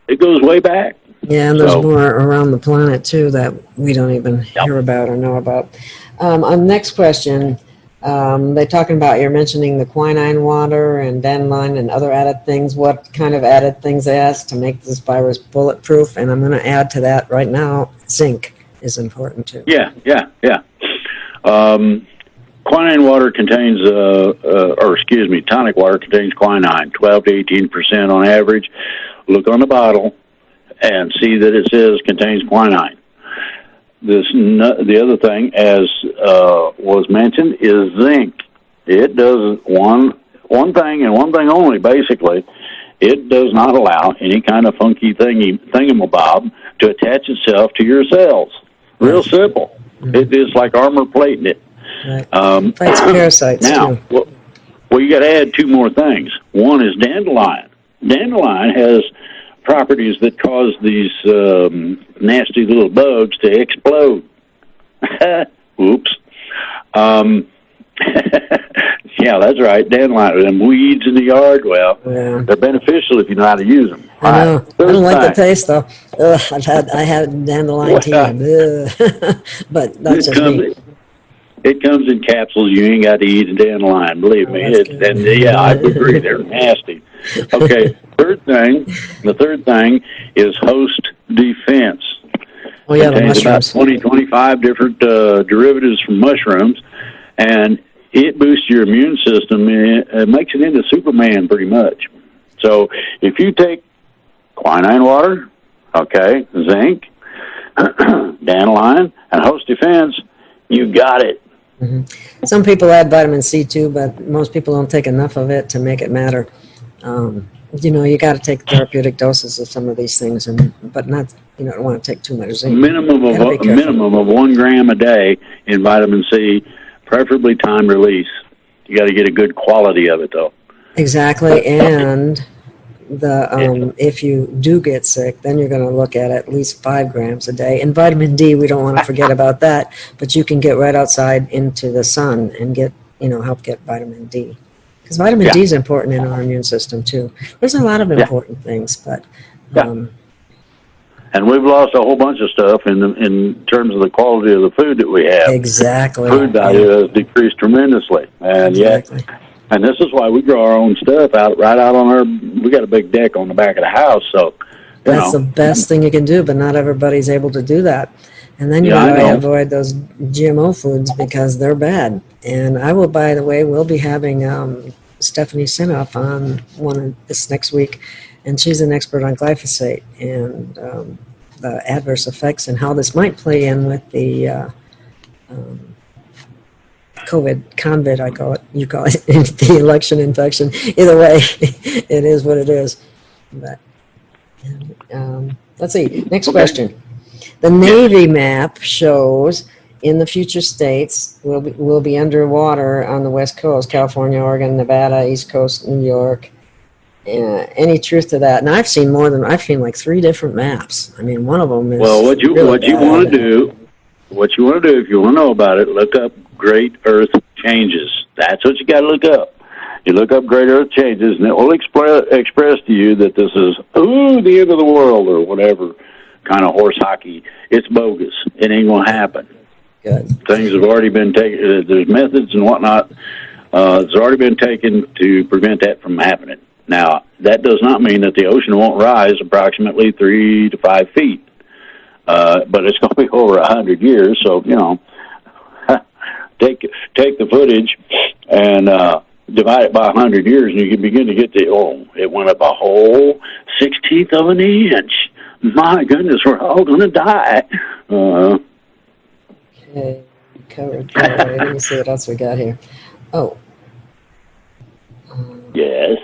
It goes way back. Yeah, and there's more around the planet too that we don't even hear about or know about. On next question, they're talking about, you're mentioning the quinine water and dandelion and other added things. What kind of added things they ask to make this virus bulletproof? And I'm going to add to that right now, zinc is important too. Yeah. Quinine water contains, tonic water contains quinine, 12 to 18% on average. Look on the bottle and see that it says contains quinine. The other thing, as was mentioned, is zinc. It does one thing and one thing only, basically. It does not allow any kind of funky thingamabob to attach itself to your cells. Real simple. It is like armor plating it. Right. Fights parasites now, too. Well, you got to add two more things. One is dandelion. Dandelion has properties that cause these nasty little bugs to explode. Oops. Yeah, that's right. Dandelion. Them weeds in the yard, they're beneficial if you know how to use them. I know. I don't like the taste, though. I had dandelion tea, but that's just me. It comes in capsules. You ain't got to eat a dandelion, believe me. I agree, they're nasty. Okay, the third thing is host defense. Oh, yeah, the mushrooms. About 25 different derivatives from mushrooms, and it boosts your immune system. It makes it into Superman pretty much. So if you take quinine water, zinc, dandelion, and host defense, you got it. Mm-hmm. Some people add vitamin C too, but most people don't take enough of it to make it matter. You got to take therapeutic doses of some of these things, but not. You don't want to take too much zinc. Minimum of 1 gram a day in vitamin C, preferably time release. You got to get a good quality of it, though. Exactly, and if you do get sick, then you're going to look at least 5 grams a day. And vitamin D, we don't want to forget about that. But you can get right outside into the sun and help get vitamin D. Because vitamin D is important in our immune system, too. There's a lot of important things, but... and we've lost a whole bunch of stuff in terms of the quality of the food that we have. Exactly. Food value has decreased tremendously. And and this is why we grow our own stuff right out on we got a big deck on the back of the house, so... That's the best thing you can do, but not everybody's able to do that. And then you got to avoid those GMO foods because they're bad. And by the way, we'll be having Stephanie Sinoff on this next week, and she's an expert on glyphosate. And the adverse effects and how this might play in with the COVID, I call it, you call it, the election infection. Either way, it is what it is. But let's see, next question. The Navy map shows in the future states will be underwater on the West Coast, California, Oregon, Nevada, East Coast, New York. Any truth to that? And I've seen like 3 different maps. I mean, one of them is what you want to do if you want to know about it, look up Great Earth Changes. That's what you got to look up. You look up Great Earth Changes, and it will express to you that this is the end of the world or whatever kind of horse hockey. It's bogus. It ain't gonna happen. Good. Things have already been taken. There's methods and whatnot. It's already been taken to prevent that from happening. Now, that does not mean that the ocean won't rise approximately 3 to 5 feet. But it's going to be over 100 years, so, take the footage and divide it by 100 years, and you can begin to get it went up a whole 1/16 of an inch. My goodness, we're all going to die. Okay, covered. Let me see what else we got here. Oh. Yes.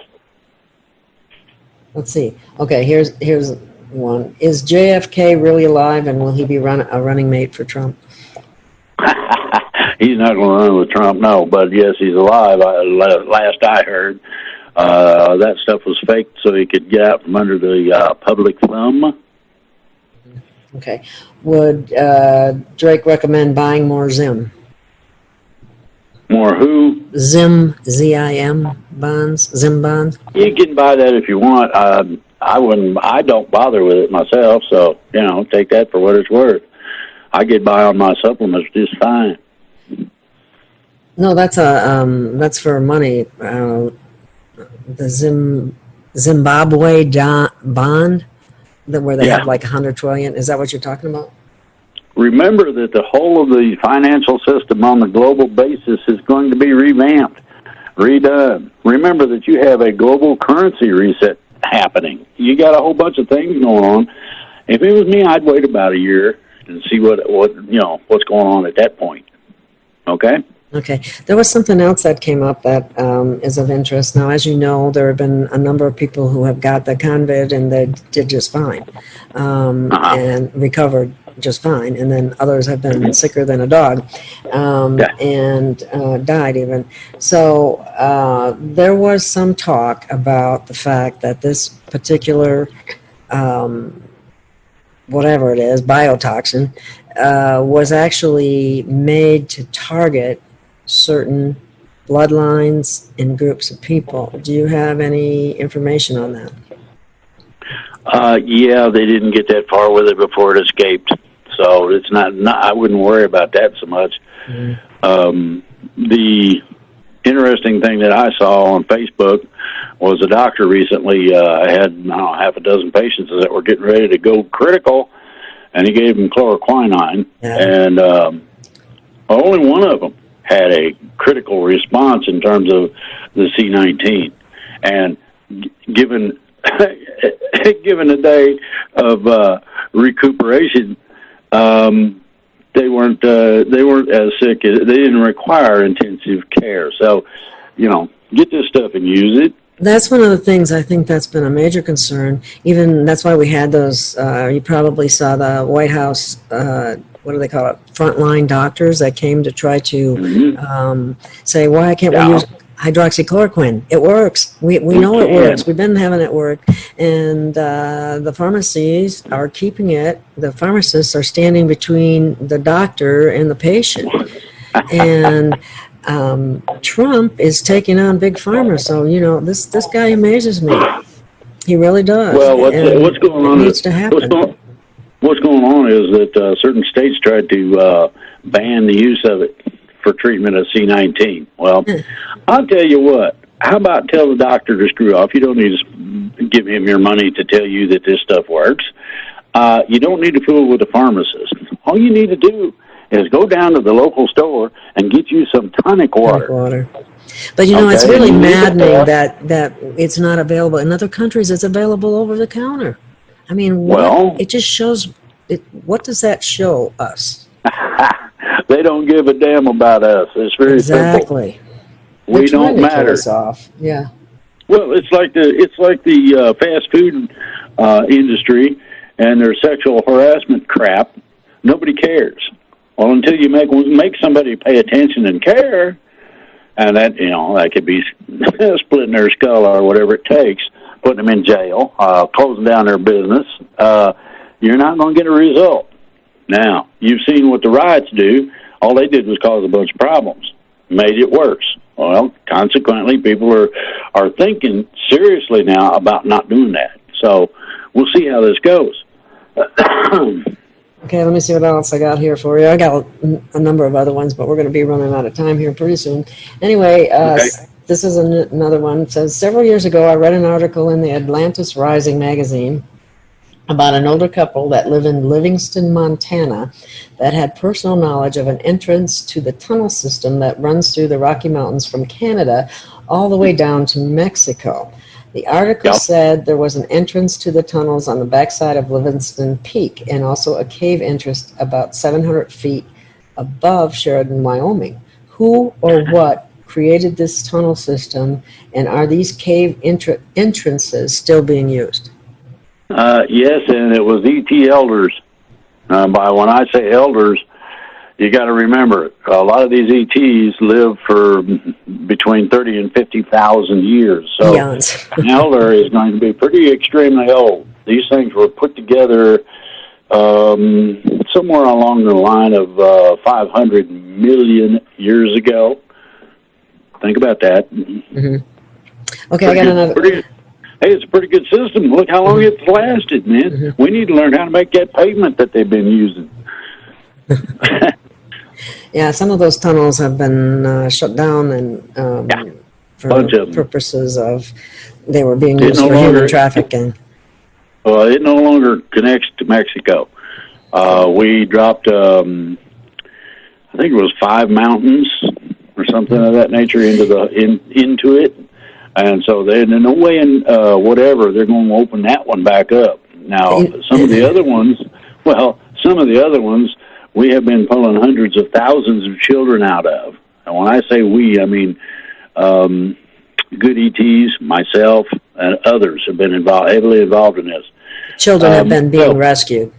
Let's see. Okay, here's one. Is JFK really alive, and will he be a running mate for Trump? He's not going to run with Trump, no. But yes, he's alive. Last I heard, that stuff was faked so he could get out from under the public thumb. Okay. Would Drake recommend buying more Zim? More who? Zim, Z-I-M bonds, Zim bonds. You can buy that if you want. I wouldn't. I don't bother with it myself, so take that for what it's worth. I get by on my supplements just fine. No, that's for money. The Zimbabwe bond, where they have like 100 trillion. Is that what you're talking about? Remember that the whole of the financial system on the global basis is going to be revamped, redone. Remember that you have a global currency reset happening. You got a whole bunch of things going on. If it was me, I'd wait about a year and see what's going on at that point. Okay? Okay. There was something else that came up that is of interest. Now, as you know, there have been a number of people who have got the COVID and they did just fine and recovered just fine. And then others have been sicker than a dog and died even. So there was some talk about the fact that this particular, whatever it is, biotoxin, was actually made to target certain bloodlines and groups of people. Do you have any information on that? Yeah, they didn't get that far with it before it escaped. So it's not I wouldn't worry about that so much. Mm-hmm. The interesting thing that I saw on Facebook was a doctor recently had half a dozen patients that were getting ready to go critical, and he gave them chloroquine, and only one of them had a critical response in terms of the C-19. And given a day of recuperation, they weren't as sick. They didn't require intensive care. So, get this stuff and use it. That's one of the things I think that's been a major concern. Even that's why we had those. You probably saw the White House. What do they call it? Frontline doctors that came to try to say, why can't we use hydroxychloroquine? It works. We know it works. We've been having it work. And the pharmacies are keeping it. The pharmacists are standing between the doctor and the patient. And Trump is taking on big pharma. So, this guy amazes me. He really does. Well, what's going on? It needs to happen. What's going on is that certain states tried to ban the use of it for treatment of C-19. Well, I'll tell you what. How about tell the doctor to screw off? You don't need to give him your money to tell you that this stuff works. You don't need to fool with a pharmacist. All you need to do is go down to the local store and get you some tonic water. But it's really maddening that it's not available. In other countries, it's available over the counter. I mean, it just shows what does that show us? They don't give a damn about us. It's very simple. Exactly. We don't They're trying to kill matter. us off. Yeah. Well, it's like the fast food industry and their sexual harassment crap. Nobody cares. Well, until you make somebody pay attention and care, and that could be splitting their skull or whatever it takes, putting them in jail, closing down their business. You're not going to get a result. Now, you've seen what the riots do. All they did was cause a bunch of problems, made it worse. Well, consequently, people are thinking seriously now about not doing that. So we'll see how this goes. Okay, let me see what else I got here for you. I got a number of other ones, but we're going to be running out of time here pretty soon. Anyway, Okay. This is another one. It says, several years ago, I read an article in the Atlantis Rising magazine about an older couple that live in Livingston, Montana, that had personal knowledge of an entrance to the tunnel system that runs through the Rocky Mountains from Canada all the way down to Mexico. The article said there was an entrance to the tunnels on the backside of Livingston Peak and also a cave entrance about 700 feet above Sheridan, Wyoming. Who or what created this tunnel system, and are these cave entrances still being used? Yes, and it was ET elders. By when I say elders, you got to remember, a lot of these ETs live for between 30 and 50,000 years. So an elder is going to be pretty extremely old. These things were put together somewhere along the line of 500 million years ago. Think about that. Mm-hmm. Okay, I got another. Hey, it's a pretty good system. Look how long it's lasted, man. Mm-hmm. We need to learn how to make that pavement that they've been using. Yeah, some of those tunnels have been shut down and for purposes of they were being used for human trafficking. Well, it no longer connects to Mexico. We dropped, I think it was 5 mountains or something of that nature into it. And so there's no way in whatever they're going to open that one back up. Now, some of the other ones, we have been pulling hundreds of thousands of children out of. And when I say we, I mean good ETs, myself, and others have been heavily involved in this. Children have been being rescued.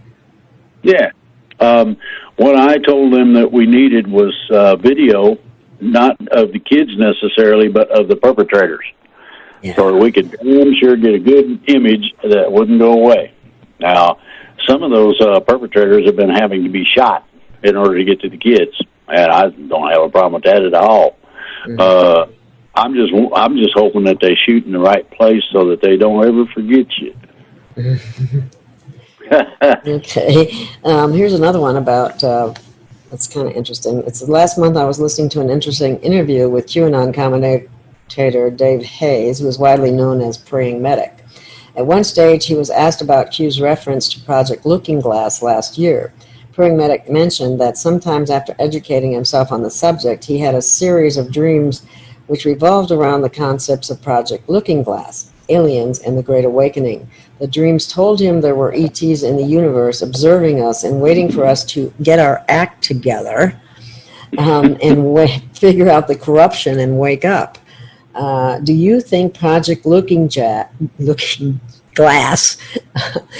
Yeah. What I told them that we needed was video, not of the kids necessarily, but of the perpetrators. Yeah. So we could damn sure get a good image that wouldn't go away. Now, some of those perpetrators have been having to be shot in order to get to the kids, and I don't have a problem with that at all. Mm-hmm. I'm just hoping that they shoot in the right place so that they don't ever forget you. Okay. Here's another one about. That's kind of interesting. It's last month I was listening to an interesting interview with QAnon commentator Dave Hayes, who is widely known as Praying Medic. At one stage, he was asked about Q's reference to Project Looking Glass last year. Praying Medic mentioned that sometimes after educating himself on the subject, he had a series of dreams which revolved around the concepts of Project Looking Glass, aliens, and the Great Awakening. The dreams told him there were ETs in the universe observing us and waiting for us to get our act together and figure out the corruption and wake up. Do you think Project Looking Glass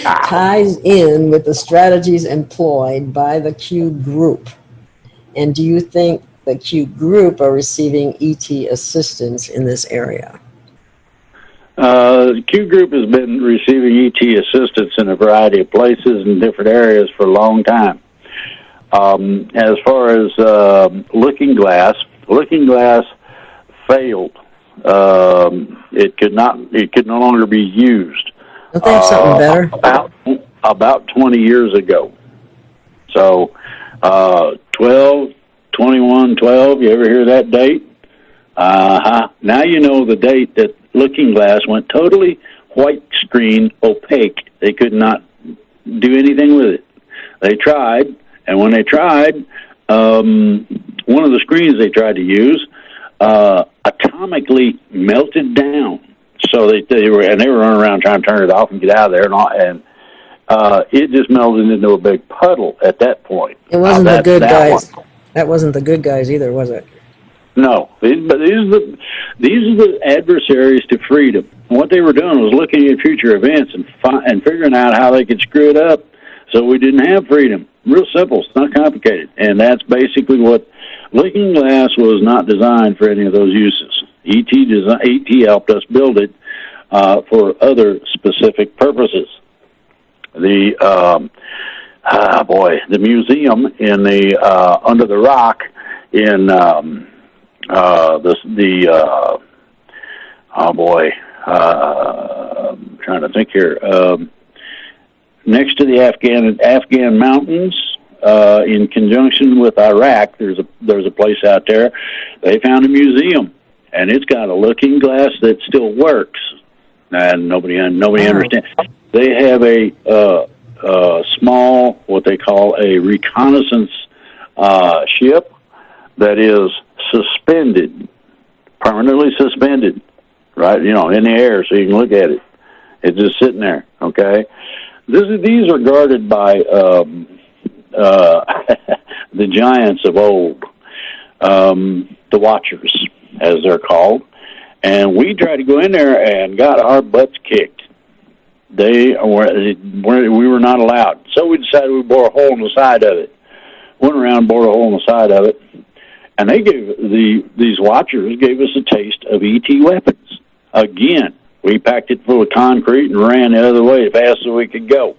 ties in with the strategies employed by the Q group? And do you think the Q group are receiving ET assistance in this area? The Q group has been receiving ET assistance in a variety of places and different areas for a long time. As far as Looking Glass failed. It could no longer be used. Don't they have something better? About 20 years ago. So 12, 21, 12, you ever hear that date? Now you know the date that Looking Glass went totally white screen, opaque. They could not do anything with it. They tried, and when they tried, one of the screens they tried to use atomically melted down. So they were running around trying to turn it off and get out of there, and it just melted into a big puddle at that point. It wasn't the good guys. That wasn't the good guys either, was it? No, these are the adversaries to freedom. And what they were doing was looking at future events and figuring out how they could screw it up so we didn't have freedom. Real simple. It's not complicated. And that's basically what Looking Glass was not designed for any of those uses. ET helped us build it for other specific purposes. The museum in the under the rock in I'm trying to think here. Next to the Afghan mountains, in conjunction with Iraq, there's a place out there. They found a museum, and it's got a looking glass that still works, and nobody understands. They have a small, what they call a reconnaissance ship that is suspended, permanently suspended, right? In the air, so you can look at it. It's just sitting there. Okay, these are guarded by the giants of old, the Watchers, as they're called, and we tried to go in there and got our butts kicked. We were not allowed, so we decided we'd bore a hole in the side of it. Went around, bored a hole in the side of it, and they these Watchers gave us a taste of ET weapons. Again, we packed it full of concrete and ran the other way as fast as we could go.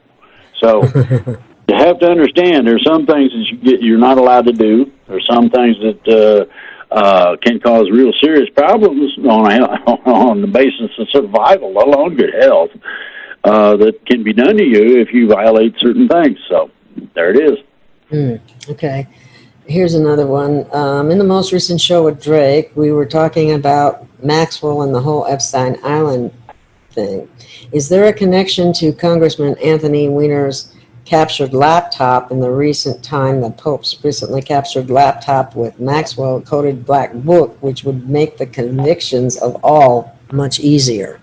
So you have to understand, there's some things that you're not allowed to do. There's some things that can cause real serious problems on the basis of survival, let alone good health, that can be done to you if you violate certain things. So there it is. Okay. Here's another one. In the most recent show with Drake, we were talking about Maxwell and the whole Epstein Island thing. Is there a connection to Congressman Anthony Weiner's captured laptop in the recent time? The Pope's recently captured laptop with Maxwell coded black book, which would make the convictions of all much easier.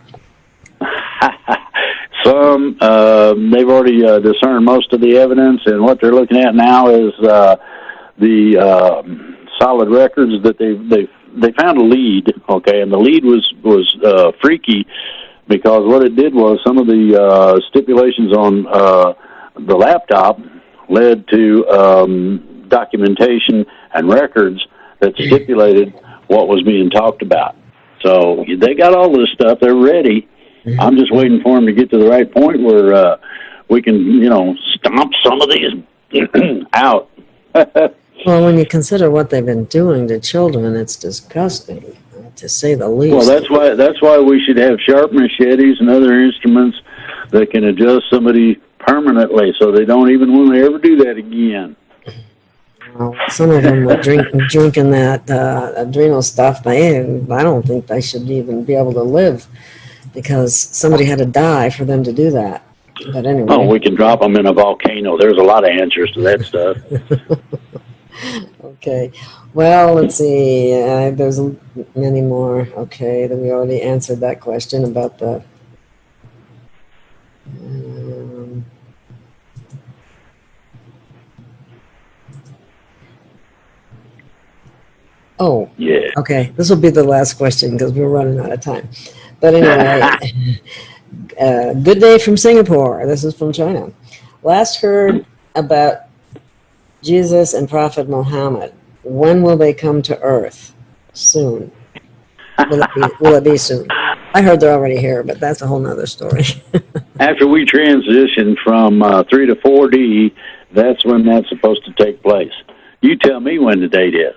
Some they've already discerned most of the evidence, and what they're looking at now is the solid records that they found a lead. Okay, and the lead was freaky, because what it did was some of the stipulations on the laptop led to documentation and records that stipulated what was being talked about. So they got all this stuff. They're ready. I'm just waiting for them to get to the right point where we can, stomp some of these out. Well, when you consider what they've been doing to children, it's disgusting, to say the least. Well, that's why we should have sharp machetes and other instruments that can adjust somebody permanently, so they don't even want to ever do that again. Well, some of them were drinking that adrenal stuff. I don't think they should even be able to live, because somebody had to die for them to do that. But anyway. Oh, we can drop them in a volcano. There's a lot of answers to that stuff. Okay. Well, let's see. There's many more. Okay, then we already answered that question about the... Oh, yeah. Okay. This will be the last question because we're running out of time. But anyway, good day from Singapore. This is from China. Last heard about Jesus and Prophet Muhammad. When will they come to Earth? Soon. Will it be soon? I heard they're already here, but that's a whole nother story. After we transition from 3 to 4D, that's when that's supposed to take place. You tell me when the date is.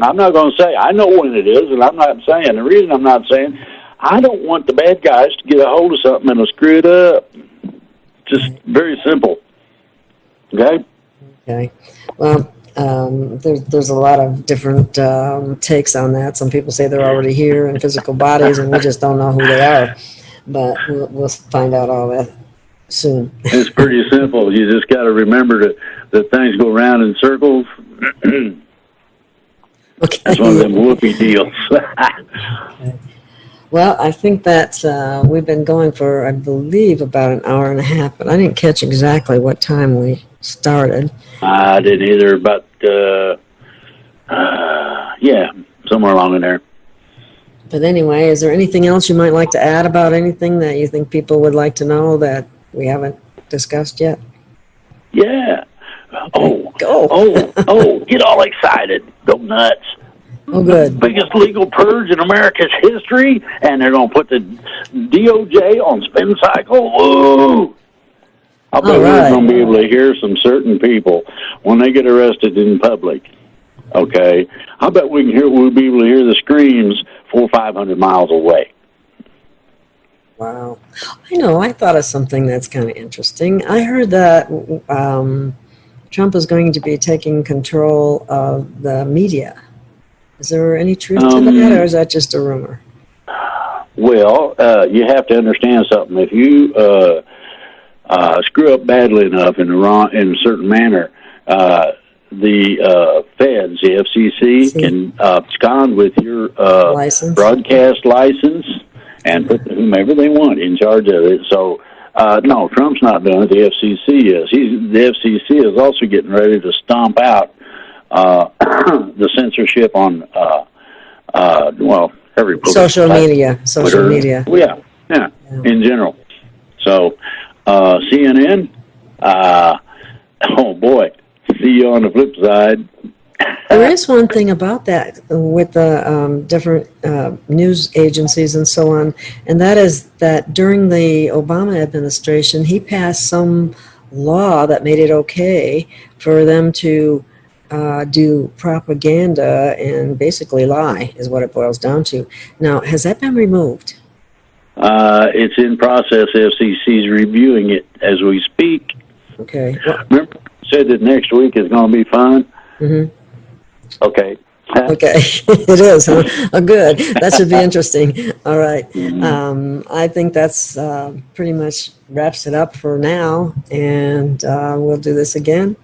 I'm not going to say. I know when it is, and I'm not saying. The reason I'm not saying, I don't want the bad guys to get a hold of something and screw it up. Just very simple. Okay? Okay. Well, there's a lot of different takes on that. Some people say they're already here in physical bodies, and we just don't know who they are. But we'll find out all that soon. It's pretty simple. You just got to remember that things go around in circles. Okay. That's one of them whoopee deals. Okay. Well, I think that we've been going for, I believe, about an hour and a half, but I didn't catch exactly what time we started. I didn't either, but yeah, somewhere along in there. But anyway, is there anything else you might like to add about anything that you think people would like to know that we haven't discussed yet? Yeah. Go. Get all excited. Go nuts. Oh, good. Biggest legal purge in America's history, and they're going to put the DOJ on spin cycle. Woo! I bet we're going to be able to hear some certain people when they get arrested in public. Okay? I bet we'll be able to hear the screams 400 or 500 miles away. Wow. I thought of something that's kind of interesting. I heard that Trump is going to be taking control of the media. Is there any truth to that, or is that just a rumor? Well, you have to understand something. If you screw up badly enough in a certain manner, the feds, the FCC, can abscond with your broadcast license and put whomever they want in charge of it. So, no, Trump's not doing it. The FCC is. The FCC is also getting ready to stomp out the censorship on, every social media. Well, yeah, in general. So, CNN, oh boy, see you on the flip side. There is one thing about that with the different news agencies and so on, and that is that during the Obama administration, he passed some law that made it okay for them to do propaganda and basically lie, is what it boils down to. Now, has that been removed? It's in process. FCC's reviewing it as we speak. Okay. Remember, I said that next week is going to be fun? Mm-hmm. Okay. Okay, it is, huh? Oh, good. That should be interesting. All right. I think that's pretty much wraps it up for now, and we'll do this again.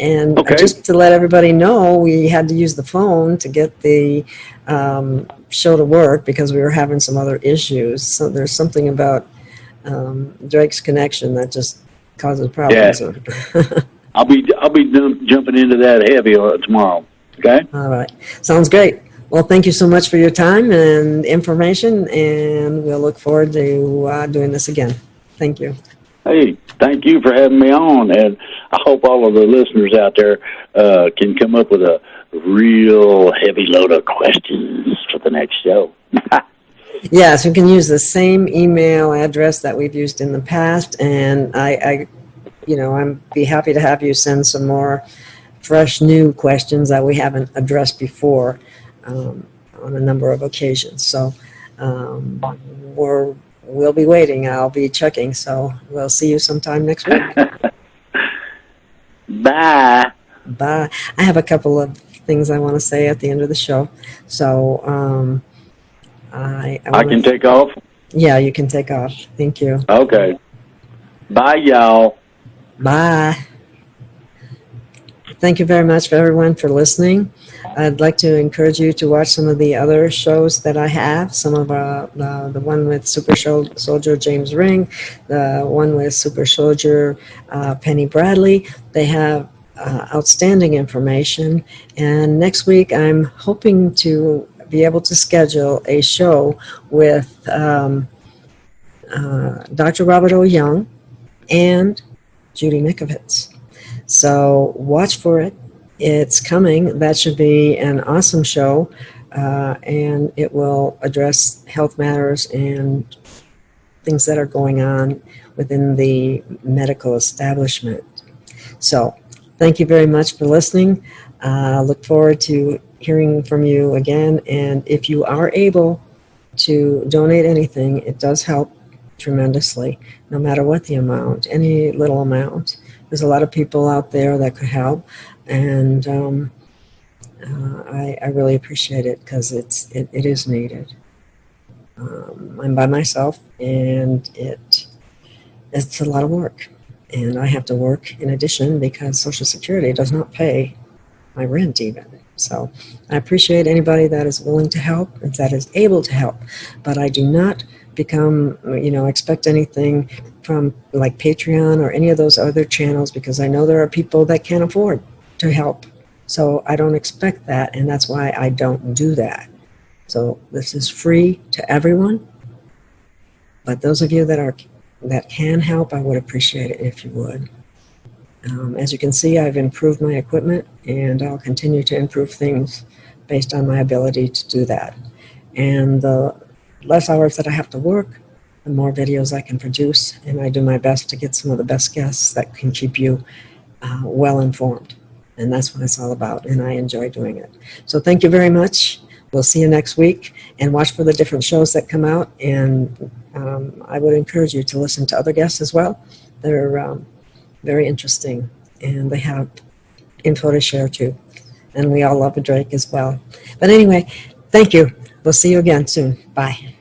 And just to let everybody know, we had to use the phone to get the show to work because we were having some other issues. So there's something about Drake's connection that just causes problems. Yeah. I'll be jumping into that heavy tomorrow. Okay. All right. Sounds great. Well, thank you so much for your time and information, and we'll look forward to doing this again. Thank you. Hey, thank you for having me on, and I hope all of the listeners out there can come up with a real heavy load of questions for the next show. Yes, you can use the same email address that we've used in the past, and I'd be happy to have you send some more fresh, new questions that we haven't addressed before on a number of occasions. So we'll be waiting. I'll be checking. So we'll see you sometime next week. Bye. Bye. I have a couple of things I want to say at the end of the show. So I can take off? Yeah, you can take off. Thank you. Okay. Bye, y'all. Bye. Thank you very much for everyone for listening. I'd like to encourage you to watch some of the other shows that I have. Some of the one with Super Soldier James Ring, the one with Super Soldier Penny Bradley. They have outstanding information. And next week, I'm hoping to be able to schedule a show with Dr. Robert O. Young and Judy Mikovits. So watch for it. It's coming. That should be an awesome show, and it will address health matters and things that are going on within the medical establishment. So thank you very much for listening. Look forward to hearing from you again, and if you are able to donate anything, it does help tremendously, no matter what the amount, any little amount. There's a lot of people out there that could help, and I really appreciate it because it is needed. I'm by myself, and it's a lot of work, and I have to work in addition because Social Security does not pay my rent even. So I appreciate anybody that is willing to help and that is able to help, but I do not expect anything from like Patreon or any of those other channels, because I know there are people that can't afford to help. So I don't expect that, and that's why I don't do that. So this is free to everyone, but those of you that can help, I would appreciate it if you would. As you can see, I've improved my equipment, and I'll continue to improve things based on my ability to do that. And the less hours that I have to work, the more videos I can produce, and I do my best to get some of the best guests that can keep you well informed. And that's what it's all about, and I enjoy doing it. So thank you very much. We'll see you next week, and watch for the different shows that come out. And I would encourage you to listen to other guests as well. They're very interesting, and they have info to share too. And we all love a Drake as well. But anyway, thank you. We'll see you again soon. Bye.